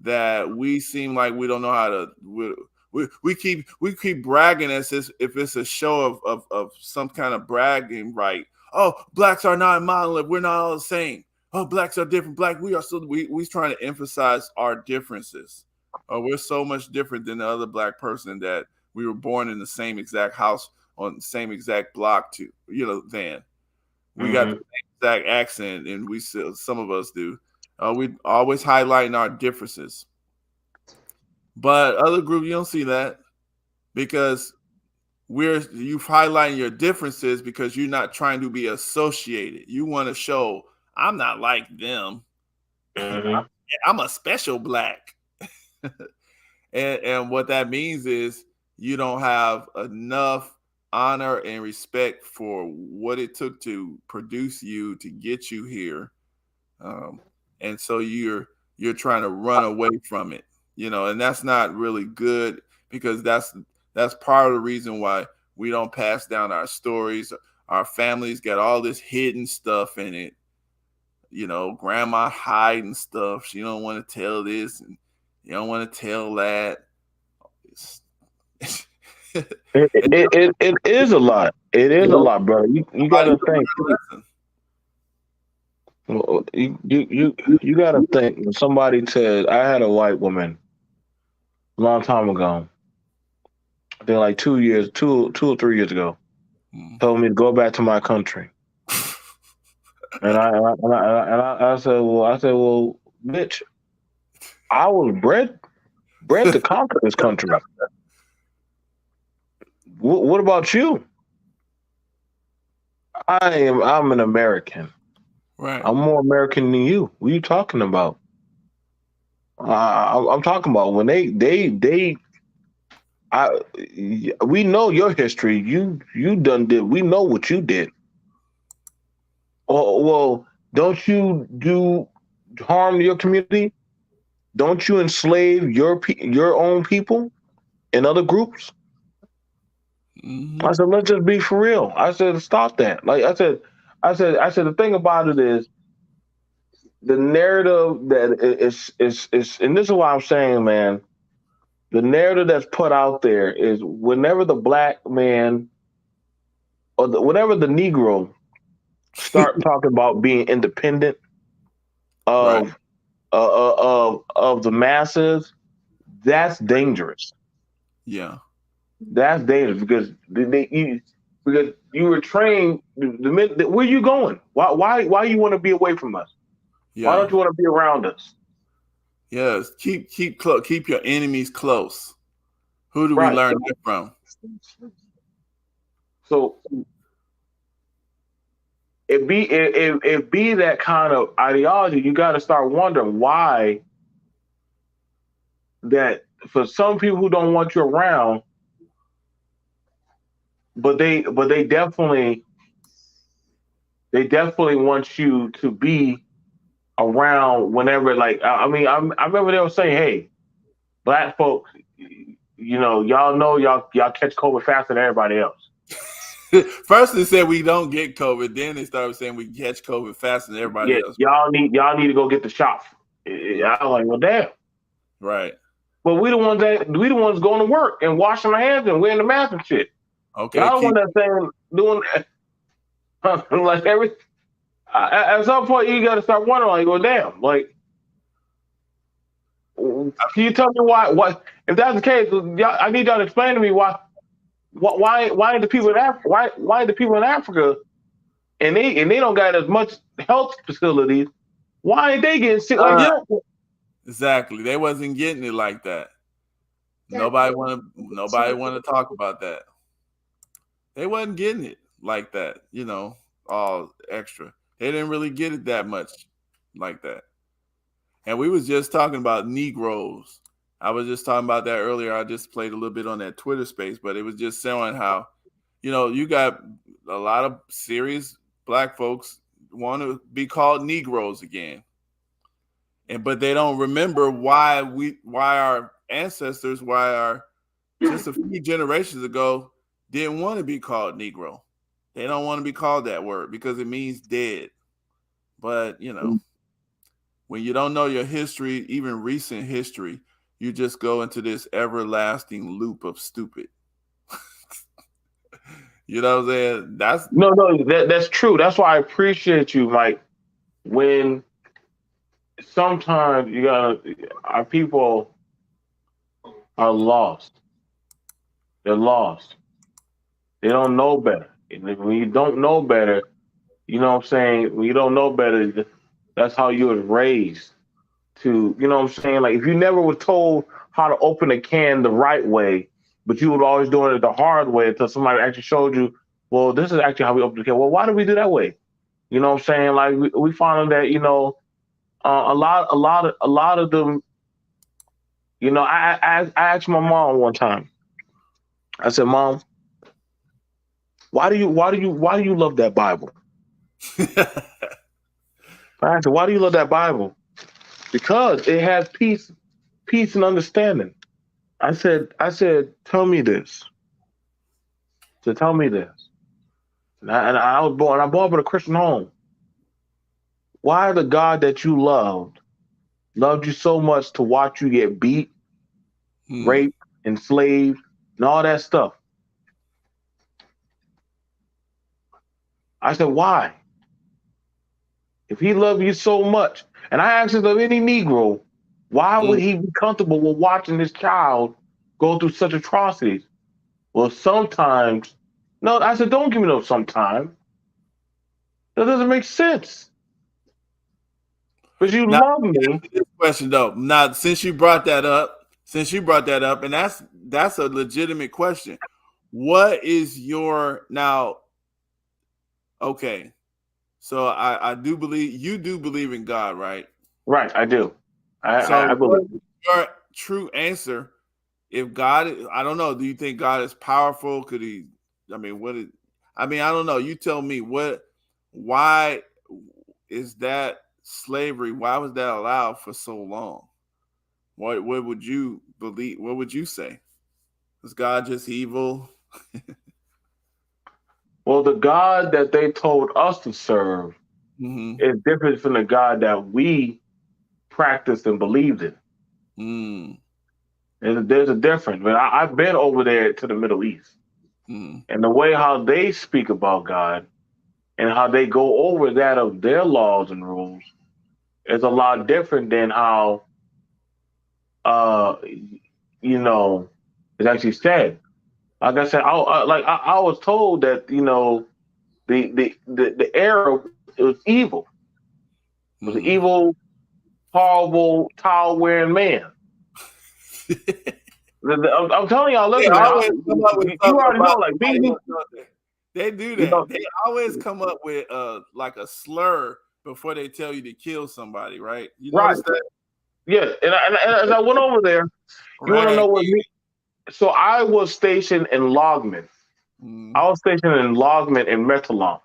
that we seem like we don't know how to. We keep bragging as if it's a show of some kind of bragging, right? Oh, blacks are not a monolith. We're not all the same. Oh, blacks are different. We are still we trying to emphasize our differences. Oh, we're so much different than the other black person that we were born in the same exact house on the same exact block too. Then we got the same exact accent, and we still, some of us do. We always highlighting our differences, but other groups you don't see that because you highlighting your differences because you're not trying to be associated. You want to show I'm not like them. I'm a special black. And what that means is you don't have enough honor and respect for what it took to produce you to get you here, and so you're trying to run away from it, and that's not really good because that's part of the reason why we don't pass down our stories. Our families got all this hidden stuff in it. Grandma hiding stuff. She don't want to tell this and you don't want to tell that. It is a lot. It is a lot, bro. You gotta think. You gotta think. When somebody said, I had a white woman a long time ago. I think like 2 or 3 years ago, told me to go back to my country. And I said, well, bitch, I was bred to conquer this country. What about you? I'm an American. Right. I'm more American than you. What are you talking about? I'm talking about when we know your history. You done did. We know what you did. Oh well, don't you do harm to your community? Don't you enslave your own people and other groups? Mhm. I said, let's just be for real. I said, stop that. Like I said, the thing about it is the narrative that is, and this is what I'm saying, man. The narrative that's put out there is whenever the black man or whenever the Negro start talking about being independent Right. of the masses, that's dangerous. Yeah. That's dangerous because because you were trained. The minute, where you going? Why you want to be away from us? Why Yeah. don't you want to be around us? Yes. Keep your enemies close. Who do we Right. learn that from? So it be that kind of ideology. You got to start wondering why that for some people who don't want you around, but they definitely want you to be around whenever. Like I mean, I remember they were saying, "Hey, black folks, y'all know y'all catch COVID faster than everybody else." First they said we don't get COVID, then they started saying we catch COVID faster than everybody Yeah, else. y'all need to go get the shot. I was like, well, damn. Right. But we the ones going to work and washing our hands and wearing the mask and shit. Okay. Y'all the one that's saying doing like every. At some point, you got to start wondering, like, well, damn, like, can you tell me why? What if that's the case? I need y'all to explain to me why the people in Africa why the people in Africa and they don't got as much health facilities. Why ain't they getting sick like that? Exactly. They wasn't getting it like that. Nobody want to talk about that. They wasn't getting it like that, all extra. They didn't really get it that much like that. And we was just talking about Negroes. I was just talking about that earlier. I just played a little bit on that Twitter space, but it was just showing how, you got a lot of serious black folks want to be called Negroes again. But they don't remember why our ancestors, just a few generations ago didn't want to be called Negro. They don't want to be called that word because it means dead. But, when you don't know your history, even recent history, you just go into this everlasting loop of stupid. You know what I'm saying? That's true. That's why I appreciate you. Like when sometimes our people are lost. They're lost. They don't know better. And when you don't know better, you know what I'm saying? When you don't know better, that's how you was raised to, you know what I'm saying? Like if you never were told how to open a can the right way, but you were always doing it the hard way until somebody actually showed you, well, this is actually how we open the can. Well, why do we do that way? You know what I'm saying? Like we found that, a lot of them, I asked my mom one time. I said, Mom, why do you love that Bible? I said, why do you love that Bible? Because it has peace and understanding. I said, tell me this. So tell me this. And I was born up in a Christian home. Why the God that you loved you so much to watch you get beat, raped, enslaved, and all that stuff? I said, why? If he loved you so much, and I asked of any Negro, why would he be comfortable with watching his child go through such atrocities? Well, sometimes, no, I said, don't give me no sometime. That doesn't make sense. But you love me. This question though. Now, since you brought that up, and that's a legitimate question. What is your now? Okay, so I do believe you do believe in God, right? Right, I do. I So what believe. is your true answer? If God, I don't know. Do you think God is powerful? Could he? I mean, what? I mean, I don't know. You tell me. What? Why is that slavery? Why was that allowed for so long? What would you believe? What would you say? Is God just evil? Well, the God that they told us to serve Mm-hmm. is different from the God that we practiced and believed in. Mm, There's a difference. But I've been over there to the Middle East, mm, and the way how they speak about God and how they go over that of their laws and rules is a lot different than how uh it's actually said. Like I said, I was told that the Arab, it was evil. It was an mm. evil, horrible, towel wearing man. I'm telling y'all, They listen, man. always come up with You something already know, about like somebody me, else, don't they? They do you that. know, They always come up with like a slur before they tell you to kill somebody, right? You right? notice that? Yeah, and as I went over there, you want to Right. know what me? So I was stationed in Logman. Mm, I was stationed in Logman in Metalam.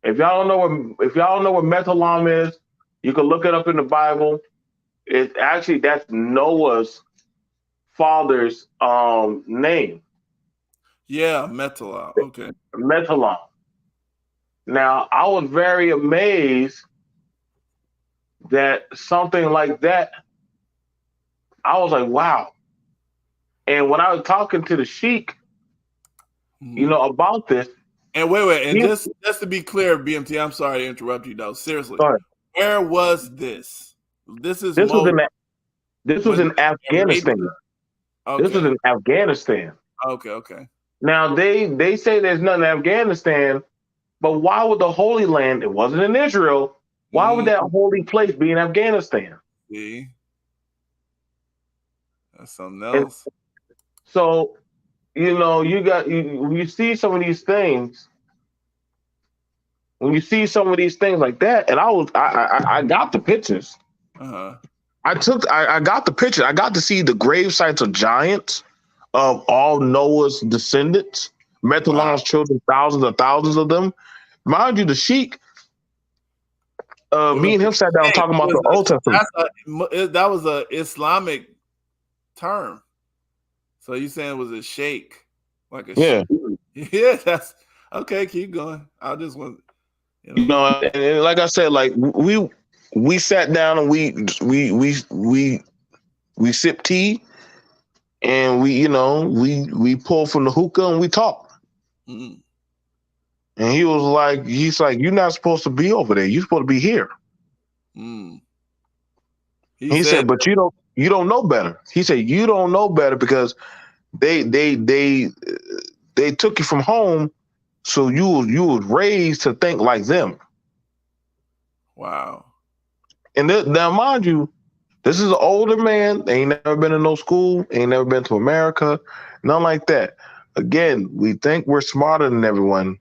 If y'all don't know what Metalam is, you can look it up in the Bible. It actually that's Noah's father's name, yeah, metal out. Okay. Metalam. Now I was very amazed that something like that. I was like, wow. And when I was talking to the sheik, Mm. about this, And wait, and he just to be clear, BMT, I'm sorry to interrupt you though. Seriously, sorry, where was this? This is this was Mo. in this was Was in this in Arabia? Afghanistan. This was Okay. in Afghanistan. Okay. Now they say there's nothing in Afghanistan, but why would the Holy Land? It wasn't in Israel. Why would Mm, that holy place be in Afghanistan? see, that's something And else. so when you see some of these things, like that, and I got the pictures. Uh-huh. I got the picture. I got to see the grave sites of giants of all Noah's descendants, Wow. Methuselah's children, thousands and thousands of them. Mind you, the sheik, It was me and a him sat down sheikh. talking about the Old Testament. That was a Islamic term. So you saying it was a sheikh, like a Yeah, sheikh? Yeah, that's okay. Keep going. I just want and like I said, like we sat down and we sipped tea and we pulled from the hookah and we talked. Mm, And he's like, you're not supposed to be over there. You're supposed to be here. mm. He He said, said, but you don't know better. He said, you don't know better because they took you from home, so you was raised to think like them. "Wow, And now, mind you, this is an older man. They ain't never been in no school. Ain't never been to America. Nothing like that. Again, we think we're smarter than everyone,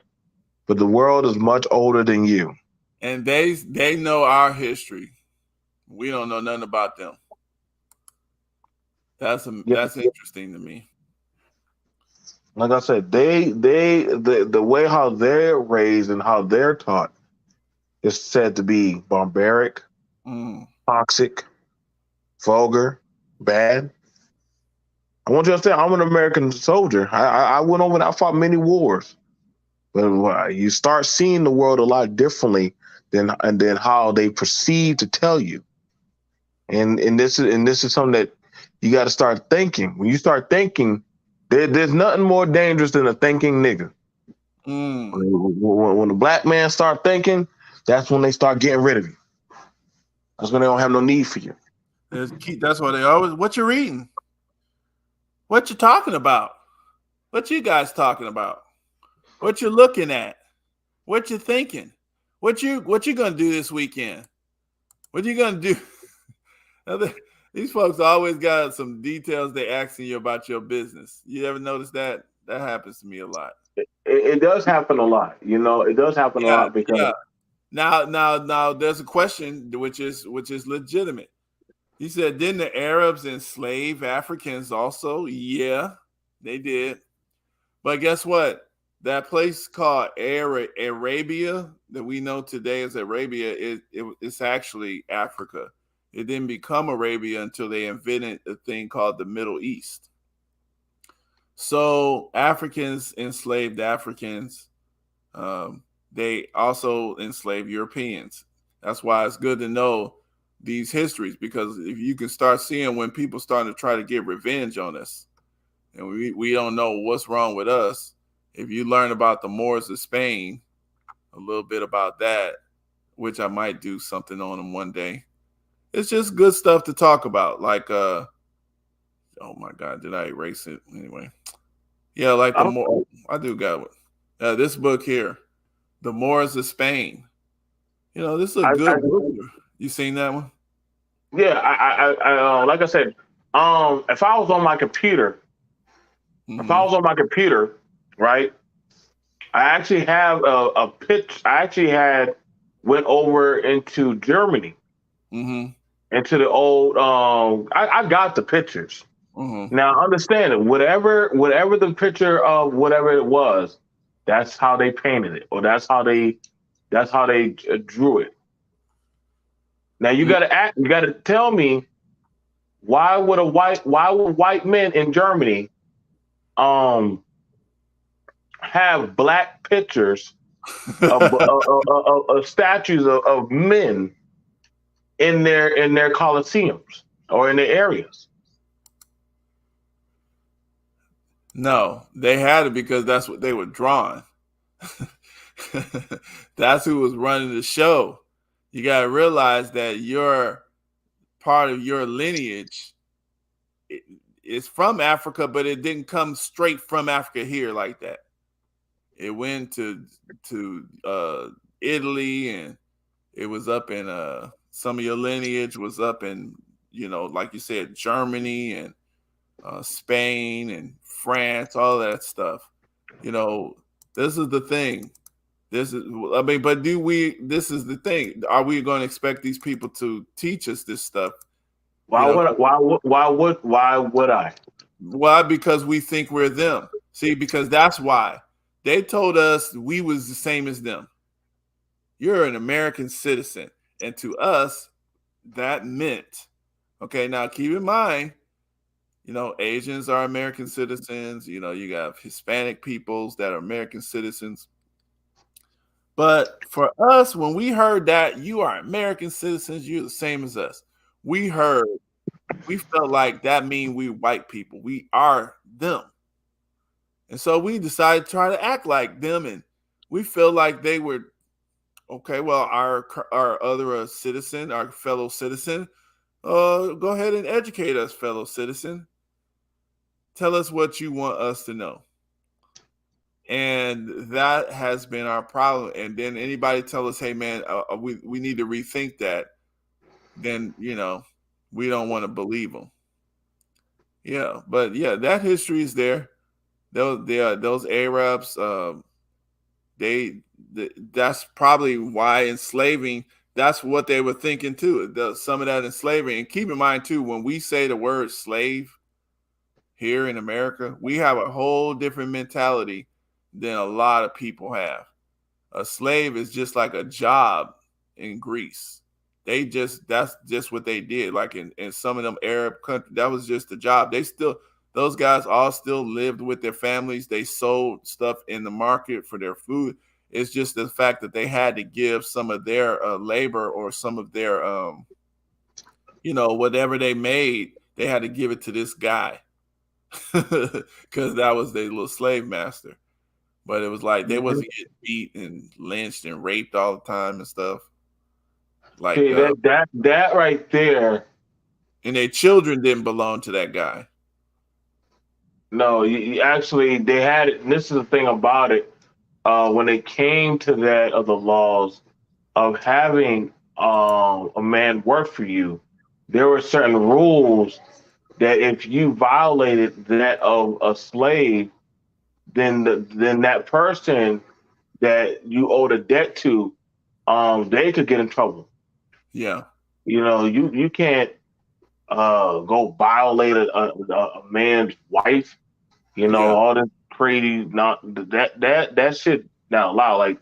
but the world is much older than you. and they know our history. We don't know nothing about them. Yeah. That's interesting to me. Like I said, the way how they're raised and how they're taught is said to be barbaric, Mm, toxic, vulgar, bad. I want you to understand, I'm an American soldier. I went over and I fought many wars. But you start seeing the world a lot differently than how they perceive to tell you. And this is something that you got to start thinking. When you start thinking, there's nothing more dangerous than a thinking nigga. mm. When the black man start thinking, that's when they start getting rid of you. That's when they don't have no need for you. That's why they always. What you reading? What you talking about? What you guys talking about? What you looking at? What you thinking? What you gonna do this weekend? What you gonna do? These folks always got some details they asking you about your business. You ever notice that? That happens to me a lot. It does happen a lot. You know, it does happen a lot because Now, there's a question which is legitimate. He said, didn't the Arabs enslave Africans also? Yeah, they did. But guess what? That place called Arabia that we know today as Arabia, it's actually Africa. It didn't become Arabia until they invented a thing called the Middle East. So Africans enslaved Africans. They also enslaved Europeans. That's why it's good to know these histories, because if you can start seeing when people starting to try to get revenge on us, and we don't know what's wrong with us. If you learn about the Moors of Spain, a little bit about that, which I might do something on them one day. It's just good stuff to talk about. Like, oh my God, did I erase it? Anyway. Yeah, like I do got it. This book here, The Moors of Spain. You know, this is a good book. You seen that one? Yeah, I like I said, if I was on my computer, right, I actually have a pitch. I actually went over into Germany, into the old. I got the pictures. Now understand it. Whatever the picture of whatever it was, that's how they painted it, or that's how they drew it. Now you gotta tell me why would white men in Germany have black pictures of statues of men in their coliseums or in their areas? No, they had it because that's what they were drawing. That's who was running the show. You got to realize that your part of your lineage is from Africa, but it didn't come straight from Africa here like that. It went to Italy, and it was up in some of your lineage was up in, you know, like you said, Germany and Spain and France, all that stuff. You know, this is the thing. This is the thing. Are we going to expect these people to teach us this stuff? Why would I? Why? Because we think we're them. See, because that's why. They told us we was the same as them. You're an American citizen. And to us, that meant, okay, now keep in mind, you know, Asians are American citizens. You know, you got Hispanic peoples that are American citizens. But for us, when we heard that you are American citizens, you're the same as us. We felt like that means we white people. We are them. And so we decided to try to act like them. And we feel like they were, okay, well, our other citizen, our fellow citizen, go ahead and educate us, fellow citizen. Tell us what you want us to know. And that has been our problem. And then anybody tell us, hey, man, we need to rethink that. Then, you know, we don't want to believe them. Yeah, but yeah, that history is there. Those Arabs, that's probably why enslaving, that's what they were thinking too. Some of that enslaving. And keep in mind too, when we say the word slave here in America, we have a whole different mentality than a lot of people have. A slave is just like a job in Greece. That's just what they did. Like in some of them Arab countries, that was just a job. Those guys all still lived with their families. They sold stuff in the market for their food. It's just the fact that they had to give some of their labor or some of their, you know, whatever they made, they had to give it to this guy because that was their little slave master. But it was like they wasn't getting beat and lynched and raped all the time and stuff. Like that right there. And their children didn't belong to that guy. No, you actually, they had it. And this is the thing about it. When it came to that of the laws of having a man work for you, there were certain rules that if you violated that of a slave, then that person that you owe the debt to, they could get in trouble. Yeah. You know, you can't go violate a man's wife. You know, Yeah. all this crazy not that shit not allowed. Like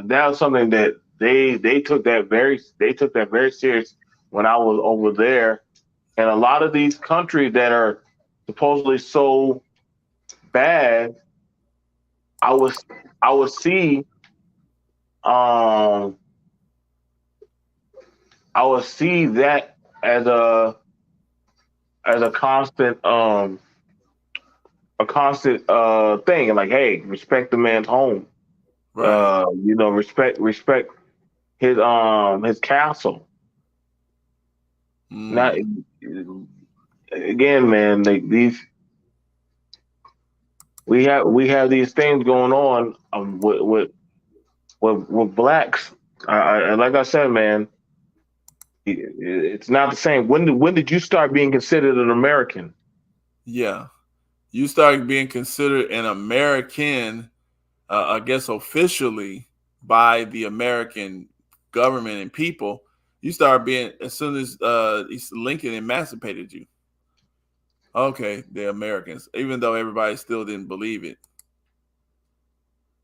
that was something that they took that very serious when I was over there. And a lot of these countries that are supposedly so bad, I would see um I would see that as a constant thing. Like, hey, respect the man's home. Right. You know, respect his castle. Not again, man. Like these, we have these things going on with blacks. Like I said, man, it's not the same. When did you start being considered an American? Yeah. You started being considered an American, I guess officially by the American government and people. You started being as soon as Lincoln emancipated you. Okay, the Americans, even though everybody still didn't believe it.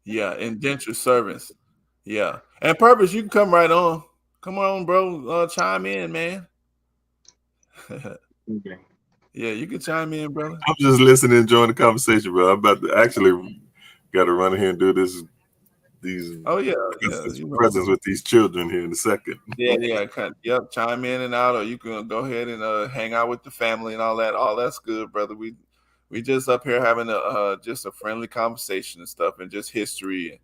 Yeah, indentured servants. Yeah, and Purpose, you can come right on. Come on, bro. Chime in, man. Okay. Yeah, you can chime in, brother. I'm just listening, enjoying the conversation, bro. I'm about to actually got to run in here and do these. Oh yeah, presents with these children here in a second. Yeah. Yep, chime in and out, or you can go ahead and hang out with the family and all that. All that's good, brother. We just up here having just a friendly conversation and stuff, and just history,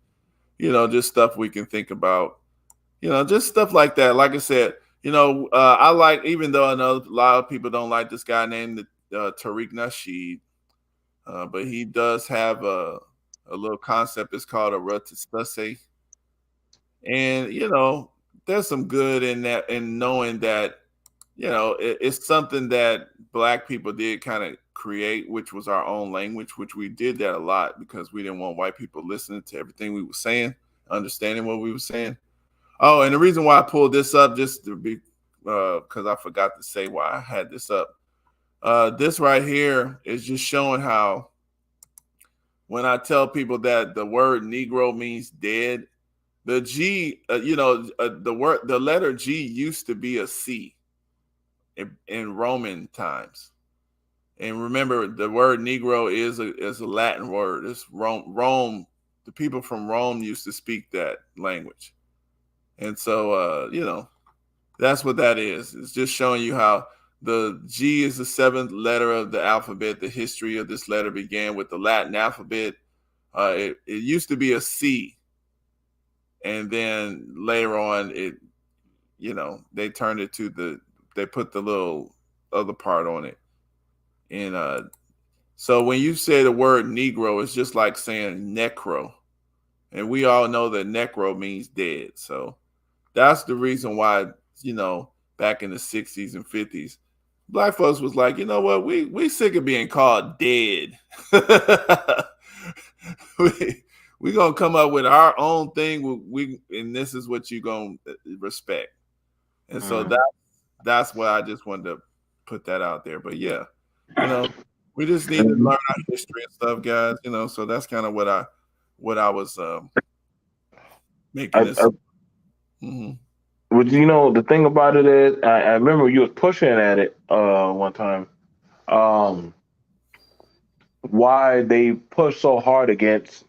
and just stuff we can think about. Just stuff like that. Like I said, I like, even though I know a lot of people don't like this guy named Tariq Nasheed, but he does have a little concept. It's called a rutisase. And, there's some good in that, in knowing that, it's something that black people did kind of create, which was our own language, which we did that a lot because we didn't want white people listening to everything we were saying, understanding what we were saying. Oh, and the reason why I pulled this up, just to be, because I forgot to say why I had this up. This right here is just showing how when I tell people that the word Negro means dead, the G, the letter G used to be a C in Roman times. And remember, the word Negro is a Latin word. It's Rome. The people from Rome used to speak that language. And so, that's what that is. It's just showing you how the G is the seventh letter of the alphabet. The history of this letter began with the Latin alphabet. It used to be a C. And then later on, they turned it to they put the little other part on it. And so when you say the word Negro, it's just like saying necro. And we all know that necro means dead. So that's the reason why, back in the 60s and 50s, black folks was like, you know what, we sick of being called dead. we gonna come up with our own thing. And this is what you gonna respect. And so that's why I just wanted to put that out there. But yeah, we just need to learn our history and stuff, guys. So that's kind of what I was making this. But the thing about it is, I remember you was pushing at it one time. Why they push so hard against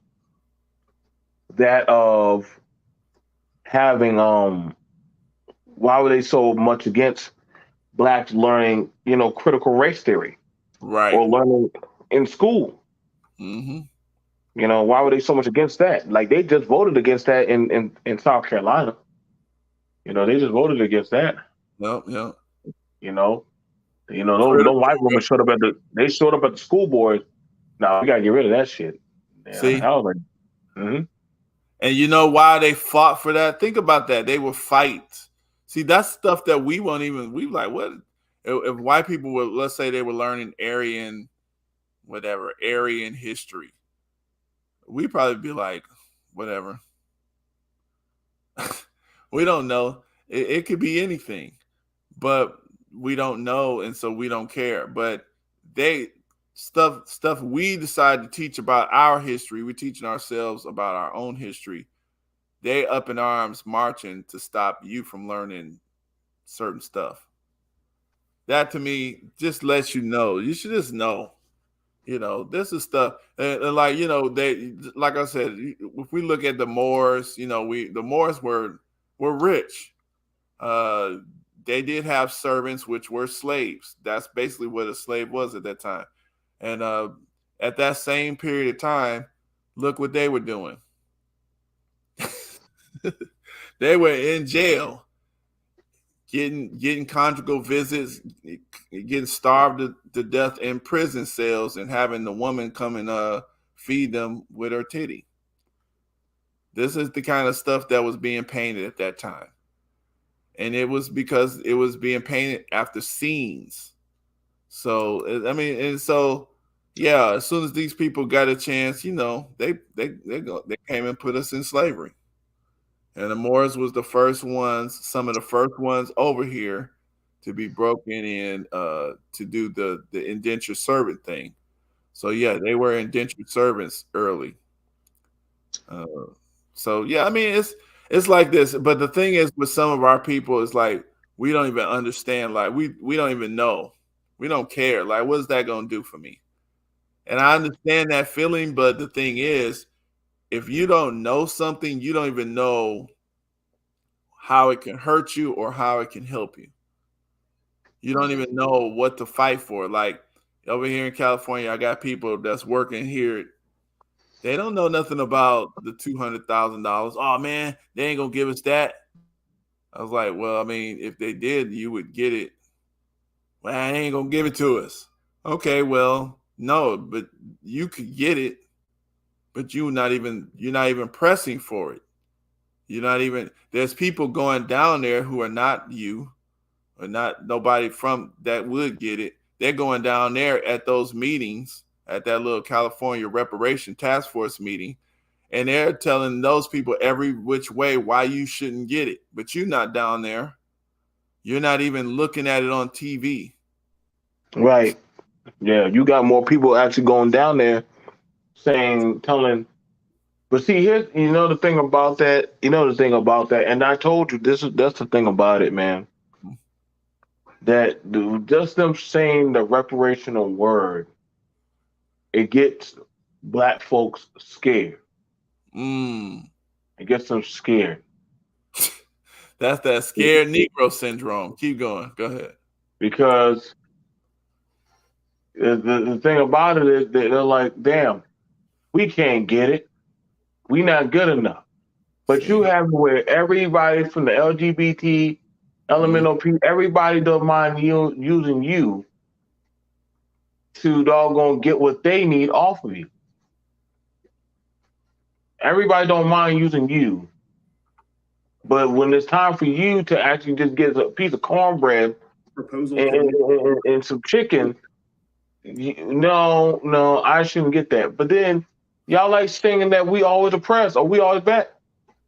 that of having why were they so much against blacks learning critical race theory, right, or learning in school? Why were they so much against that? Like, they just voted against that in South Carolina. They just voted against that. Yep. No white woman showed up at the school board. No, we gotta get rid of that shit. Yeah, see, I was like, And you know why they fought for that? Think about that. They would fight. See, that's stuff that we like, what? If white people were, let's say they were learning Aryan history, we probably be like, whatever. We don't know. It could be anything, but we don't know, and so we don't care. But they stuff we decide to teach about our history. We're teaching ourselves about our own history. They up in arms marching to stop you from learning certain stuff. That to me just lets you know. You should just know. This is stuff, and like they, like I said, if we look at the Moors, the Moors were rich. Uh, they did have servants, which were slaves. That's basically what a slave was at that time. And at that same period of time, look what they were doing. They were in jail, getting conjugal visits, getting starved to death in prison cells, and having the woman come and feed them with her titty. This is the kind of stuff that was being painted at that time. And it was because it was being painted after scenes. So, I mean, and so, yeah, as soon as these people got a chance, they came and put us in slavery. And the Moors was the first ones, some of the first ones over here to be broken in to do the indentured servant thing. So yeah, they were indentured servants early. So yeah, I mean it's like this. But the thing is, with some of our people, it's like we don't even understand. Like we don't even know. We don't care. Like, what is that going to do for me? And I understand that feeling, but the thing is, if you don't know something, you don't even know how it can hurt you or how it can help you. You don't even know what to fight for. Like over here in California, I got people that's working here. They don't know nothing about the $200,000. Oh man, they ain't gonna give us that. I was like, well, I mean, if they did, you would get it. Well, they ain't gonna give it to us. Okay, well, no, but you could get it, but you're not even pressing for it. You're not even. There's people going down there who are not you, or not nobody from that would get it. They're going down there at those meetings, at that little California Reparation Task Force meeting, and they're telling those people every which way why you shouldn't get it. But you're not down there. You're not even looking at it on TV. Right. Yeah, you got more people actually going down there telling. But see, here's the thing about that. And I told you that's the thing about it, man. That just them saying the reparational word, it gets black folks scared. It gets them scared. That's that scared Negro syndrome. Keep going. Go ahead. Because the thing about it is that they're like, damn, we can't get it. We not good enough. But you have where everybody from the LGBT, elemental people, everybody don't mind using you to doggone get what they need off of you. Everybody don't mind using you. But when it's time for you to actually just get a piece of cornbread and some chicken, no, I shouldn't get that. But then y'all like singing that we always oppressed or we always bad.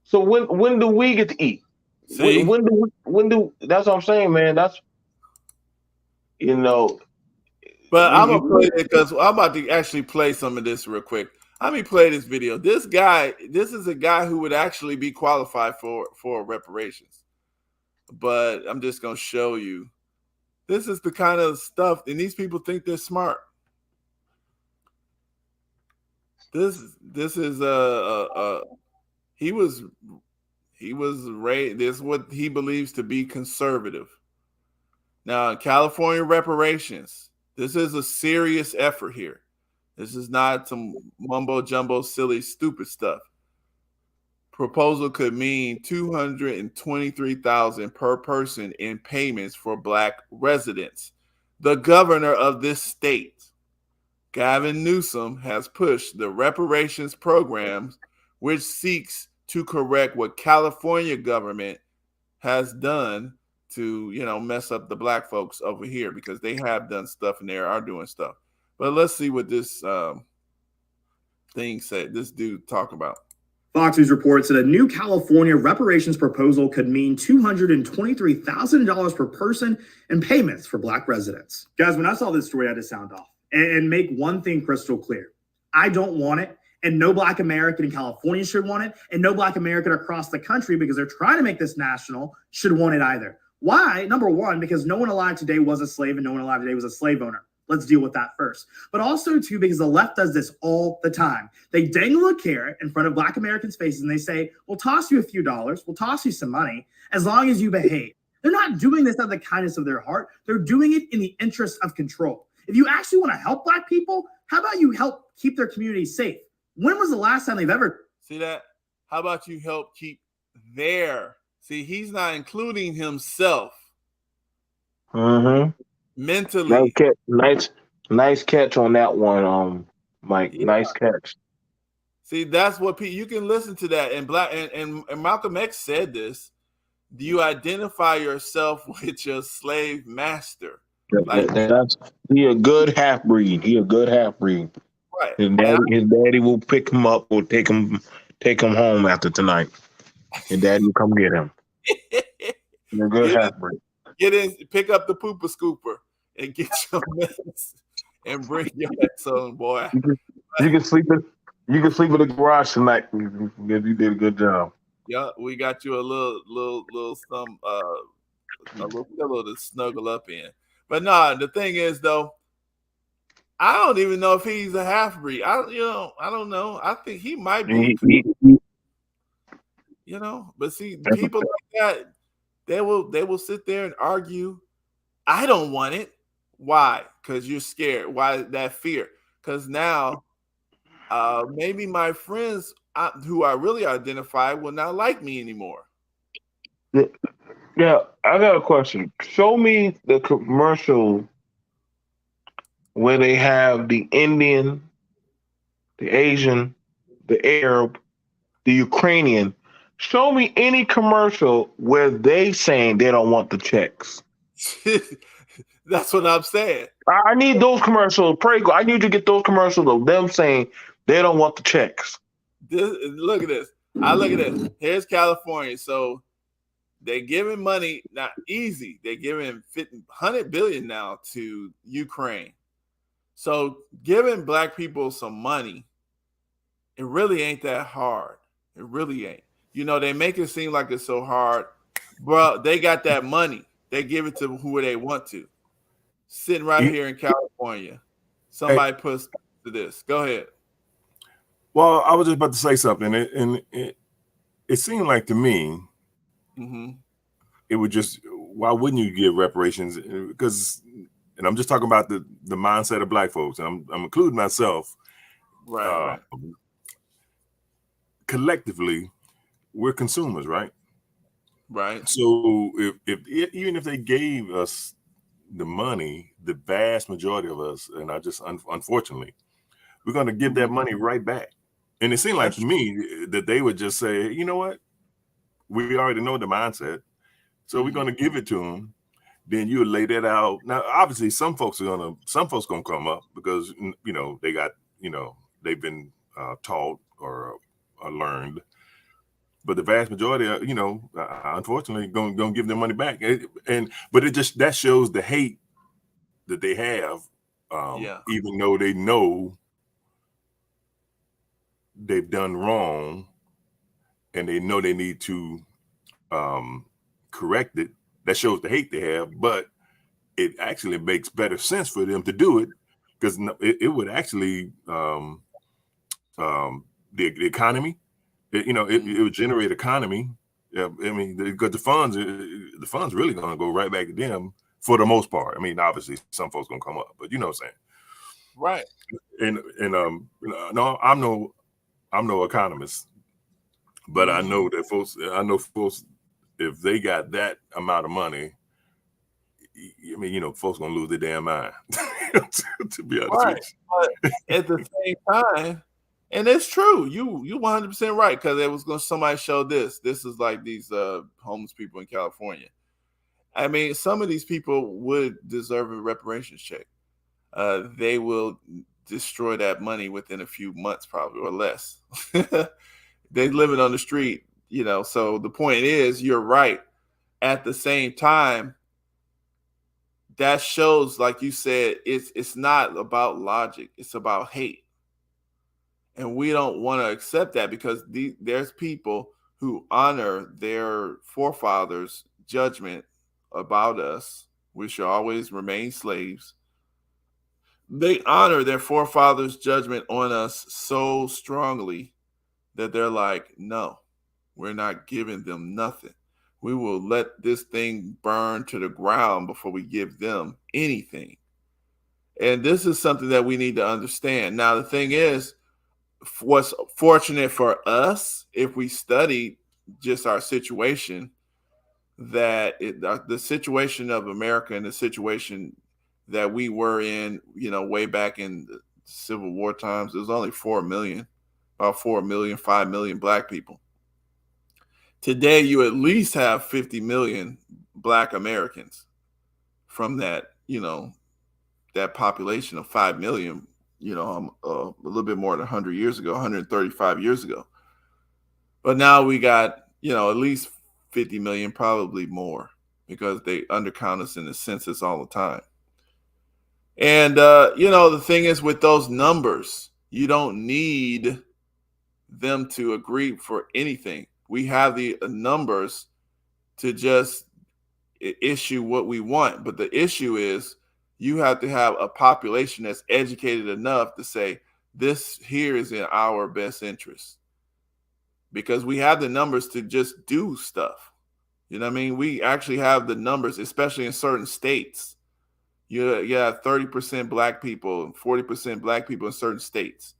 So when do we get to eat? See? When do that's what I'm saying, man. That's But I'm gonna play it because I'm about to actually play some of this real quick. Let me play this video. This is a guy who would actually be qualified for reparations. But I'm just gonna show you. This is the kind of stuff, and these people think they're smart. This is he was raised. This is what he believes to be conservative. Now, California reparations. This is a serious effort here. This is not some mumbo jumbo, silly, stupid stuff. Proposal could mean $223,000 per person in payments for Black residents. The governor of this state, Gavin Newsom, has pushed the reparations programs, which seeks to correct what California government has done to, mess up the Black folks over here, because they have done stuff and they are doing stuff. But let's see what this thing said. This dude talk about. Fox News reports that a new California reparations proposal could mean $223,000 per person in payments for Black residents. Guys, when I saw this story, I had to sound off and make one thing crystal clear. I don't want it, and no Black American in California should want it, and no Black American across the country, because they're trying to make this national, should want it either. Why? Number one, because no one alive today was a slave and no one alive today was a slave owner. Let's deal with that first. But also, too, because the left does this all the time. They dangle a carrot in front of Black Americans' faces and they say, we'll toss you a few dollars, we'll toss you some money, as long as you behave. They're not doing this out of the kindness of their heart. They're doing it in the interest of control. If you actually want to help Black people, how about you help keep their communities safe? When was the last time they've ever... See that? How about you help keep their... See, he's not including himself. Mm-hmm. Mentally. Nice catch on that one, Mike. Yeah. Nice catch. See, that's what you can listen to that. And and Malcolm X said this. Do you identify yourself with your slave master? He a good half breed. Right. His daddy will pick him up or take him home after tonight. His daddy will come get him. He's a good half breed. Get in, pick up the pooper scooper and get your mess and bring your ass on, boy. You can sleep in the garage tonight. You did a good job. Yeah, we got you a little pillow to snuggle up in. But the thing is though, I don't even know if he's a half breed. I don't know. I think he might be. But see, people like that. They will sit there and argue. I don't want it. Why? Because you're scared. Why that fear? Because now maybe my friends who I really identify will not like me anymore. Yeah, I got a question. Show me the commercial where they have the Indian, the Asian, the Arab, the Ukrainian. Show me any commercial where they saying they don't want the checks. That's what I'm saying. I need those commercials. I need to get those commercials of them saying they don't want the checks. Look at this. I look at this. Here's California. So they're giving money, not easy. They're giving $100 billion now to Ukraine. So giving Black people some money, it really ain't that hard. It really ain't. They make it seem like it's so hard. Bro, they got that money. They give it to who they want to. Sitting right here in California. Somebody puts to this. Go ahead. Well, I was just about to say something. And it seemed like to me, it would just, why wouldn't you give reparations? Because, and I'm just talking about the mindset of Black folks. And I'm including myself. Right. Collectively, we're consumers, right? Right. So even if they gave us the money, the vast majority of us, and I just unfortunately, we're going to give that money right back. And it seemed like to me that they would just say, you know what, we already know the mindset, so we're going to give it to them. Then you would lay that out. Now, obviously, some folks gonna come up because they got they've been taught or learned. But the vast majority, unfortunately, gonna give their money back, but that shows the hate that they have, even though they know they've done wrong, and they know they need to correct it. That shows the hate they have, but it actually makes better sense for them to do it because it would actually the economy. It would generate economy. Yeah, I mean, because the funds really gonna go right back to them for the most part. I mean, obviously some folks gonna come up, but you know what I'm saying, right? And no, I'm no economist, but I know that folks, if they got that amount of money, I mean, folks gonna lose their damn mind. To be honest, right? But at the same time. And it's true. You 100% right, because it was somebody showed this. This is like these homeless people in California. I mean, some of these people would deserve a reparations check. They will destroy that money within a few months, probably, or less. They living on the street, you know. So the point is, you're right. At the same time, that shows, like you said, it's not about logic. It's about hate. And we don't want to accept that because there's people who honor their forefathers' judgment about us. We shall always remain slaves. They honor their forefathers' judgment on us so strongly that they're like, no, we're not giving them nothing. We will let this thing burn to the ground before we give them anything. And this is something that we need to understand. Now, the thing is, what's fortunate for us, if we study just our situation, that the situation of America and the situation that we were in, you know, way back in the Civil War times, it was only 4 million, about 4 million, 5 million Black people. Today, you at least have 50 million Black Americans from that, you know, that population of 5 million, you know, a little bit more than 100 years ago, 135 years ago. But now we got, you know, at least 50 million, probably more, because they undercount us in the census all the time. And, you know, the thing is with those numbers, you don't need them to agree for anything. We have the numbers to just issue what we want. But the issue is you have to have a population that's educated enough to say, this here is in our best interest. Because we have the numbers to just do stuff. You know what I mean? We actually have the numbers, especially in certain states. You have 30% Black people and 40% Black people in certain states.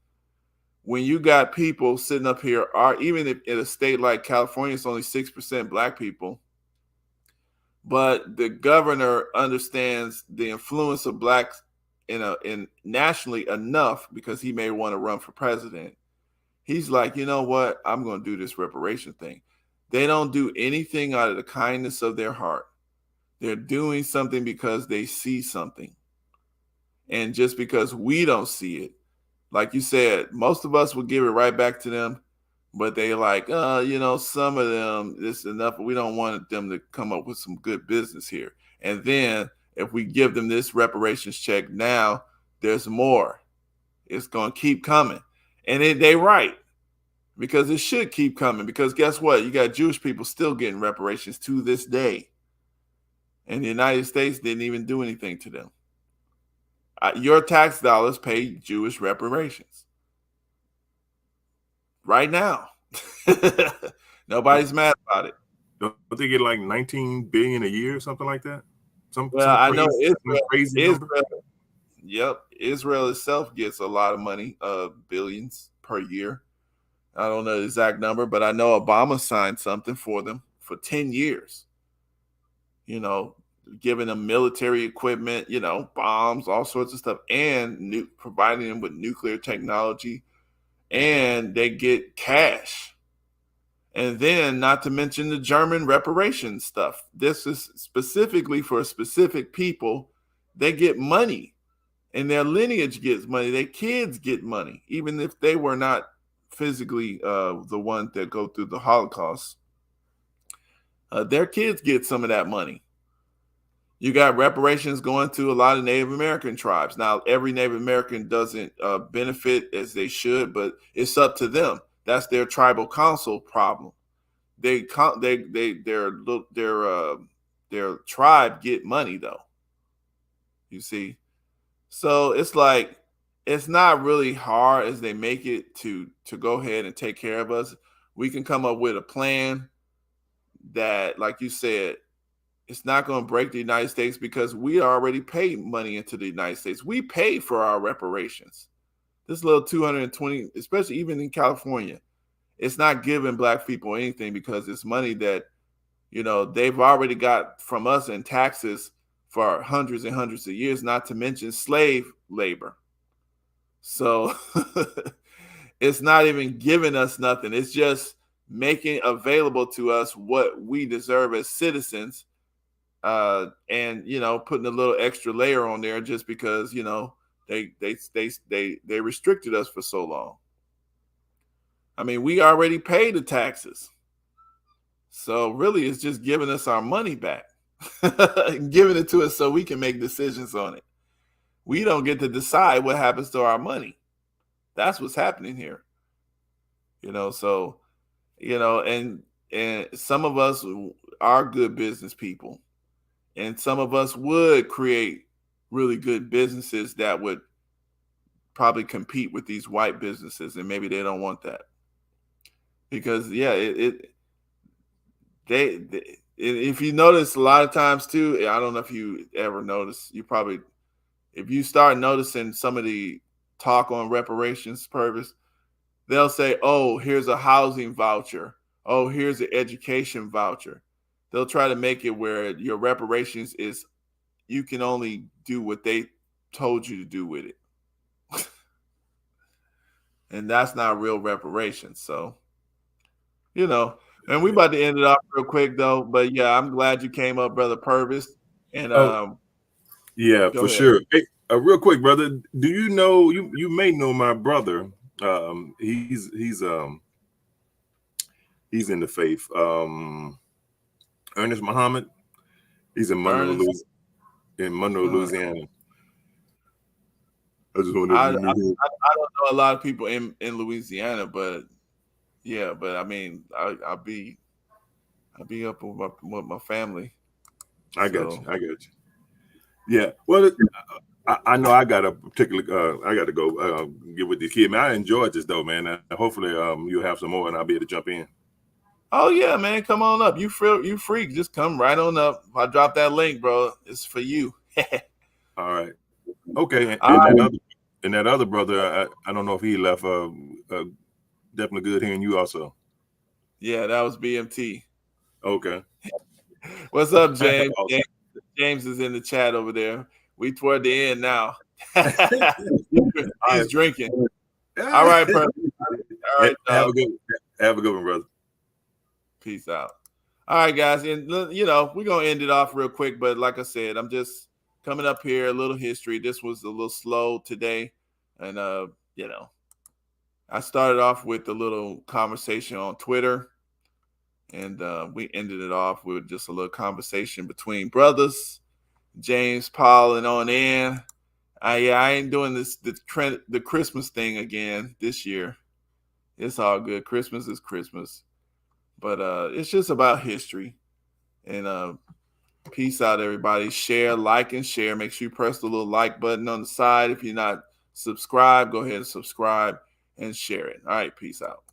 When you got people sitting up here, or even if in a state like California, it's only 6% Black people, but the governor understands the influence of Blacks in nationally enough because he may want to run for president. He's like, you know what? I'm going to do this reparation thing. They don't do anything out of the kindness of their heart. They're doing something because they see something. And just because we don't see it, like you said, most of us would give it right back to them, but they like, you know, some of them, this is enough. We don't want them to come up with some good business here. And then if we give them this reparations check now, there's more. It's going to keep coming. And they right, because it should keep coming. Because guess what? You got Jewish people still getting reparations to this day. And the United States didn't even do anything to them. Your tax dollars pay Jewish reparations. Right now. Nobody's mad about it. Don't they get like 19 billion a year or something like that? I know Israel. Yep. Israel itself gets a lot of money, billions per year. I don't know the exact number, but I know Obama signed something for them for 10 years. You know, giving them military equipment, you know, bombs, all sorts of stuff, and providing them with nuclear technology, and they get cash. And then, not to mention the German reparation stuff. This is specifically for specific people. They get money, and their lineage gets money. Their kids get money, even if they were not physically the ones that go through the Holocaust. Their kids get some of that money. You got reparations going to a lot of Native American tribes. Now, every Native American doesn't benefit as they should, but it's up to them. That's their tribal council problem. Their tribe get money though. You see, so it's like it's not really hard as they make it to go ahead and take care of us. We can come up with a plan that, like you said, it's not going to break the United States because we already pay money into the United States. We pay for our reparations. This little 220, especially even in California, it's not giving Black people anything because it's money that, you know, they've already got from us in taxes for hundreds and hundreds of years, not to mention slave labor. So it's not even giving us nothing. It's just making available to us what we deserve as citizens. And, you know, putting a little extra layer on there just because, you know, They restricted us for so long. I mean, we already paid the taxes. So really it's just giving us our money back. Giving it to us so we can make decisions on it. We don't get to decide what happens to our money. That's what's happening here. So, and some of us are good business people. And some of us would create really good businesses that would probably compete with these white businesses, and maybe they don't want that. Because if you notice a lot of times too, I don't know if you ever notice, if you start noticing some of the talk on reparations purpose, they'll say, oh, here's a housing voucher. Oh, here's an education voucher. They'll try to make it where your reparations is you can only do what they told you to do with it. And that's not real reparations. So, and we about to end it off real quick though. But yeah, I'm glad you came up, Brother Purvis. And yeah, for ahead. sure. Hey, real quick, brother, do you know you may know my brother? He's in the faith. Ernest Muhammad. He's in Monroe, Louisiana. I just wondered if you knew him. I don't know a lot of people in Louisiana, but yeah, but I mean, I'll be up with my family. I got you. Yeah. Well, I know I got a particular. I got to go get with the kid. Man, I enjoyed this though, man. Hopefully, you'll have some more, and I'll be able to jump in. Oh yeah, man, come on up. You freak. Just come right on up. If I drop that link, bro, it's for you. All right. Okay. And that other brother, I don't know if he left. Definitely good hearing you also. Yeah, that was BMT. Okay. What's up, James? James is in the chat over there. We toward the end now. He's drinking. All right, brother. All right. Have a good one, brother. Peace out. All right, guys. And we're gonna end it off real quick, but like I said, I'm just coming up here, a little history. This was a little slow today. And I started off with a little conversation on Twitter. And we ended it off with just a little conversation between brothers, James, Paul, and on in. I ain't doing the Christmas thing again this year. It's all good. Christmas is Christmas. But it's just about history. And peace out, everybody. Share, like, and share. Make sure you press the little like button on the side. If you're not subscribed, go ahead and subscribe and share it. All right, peace out.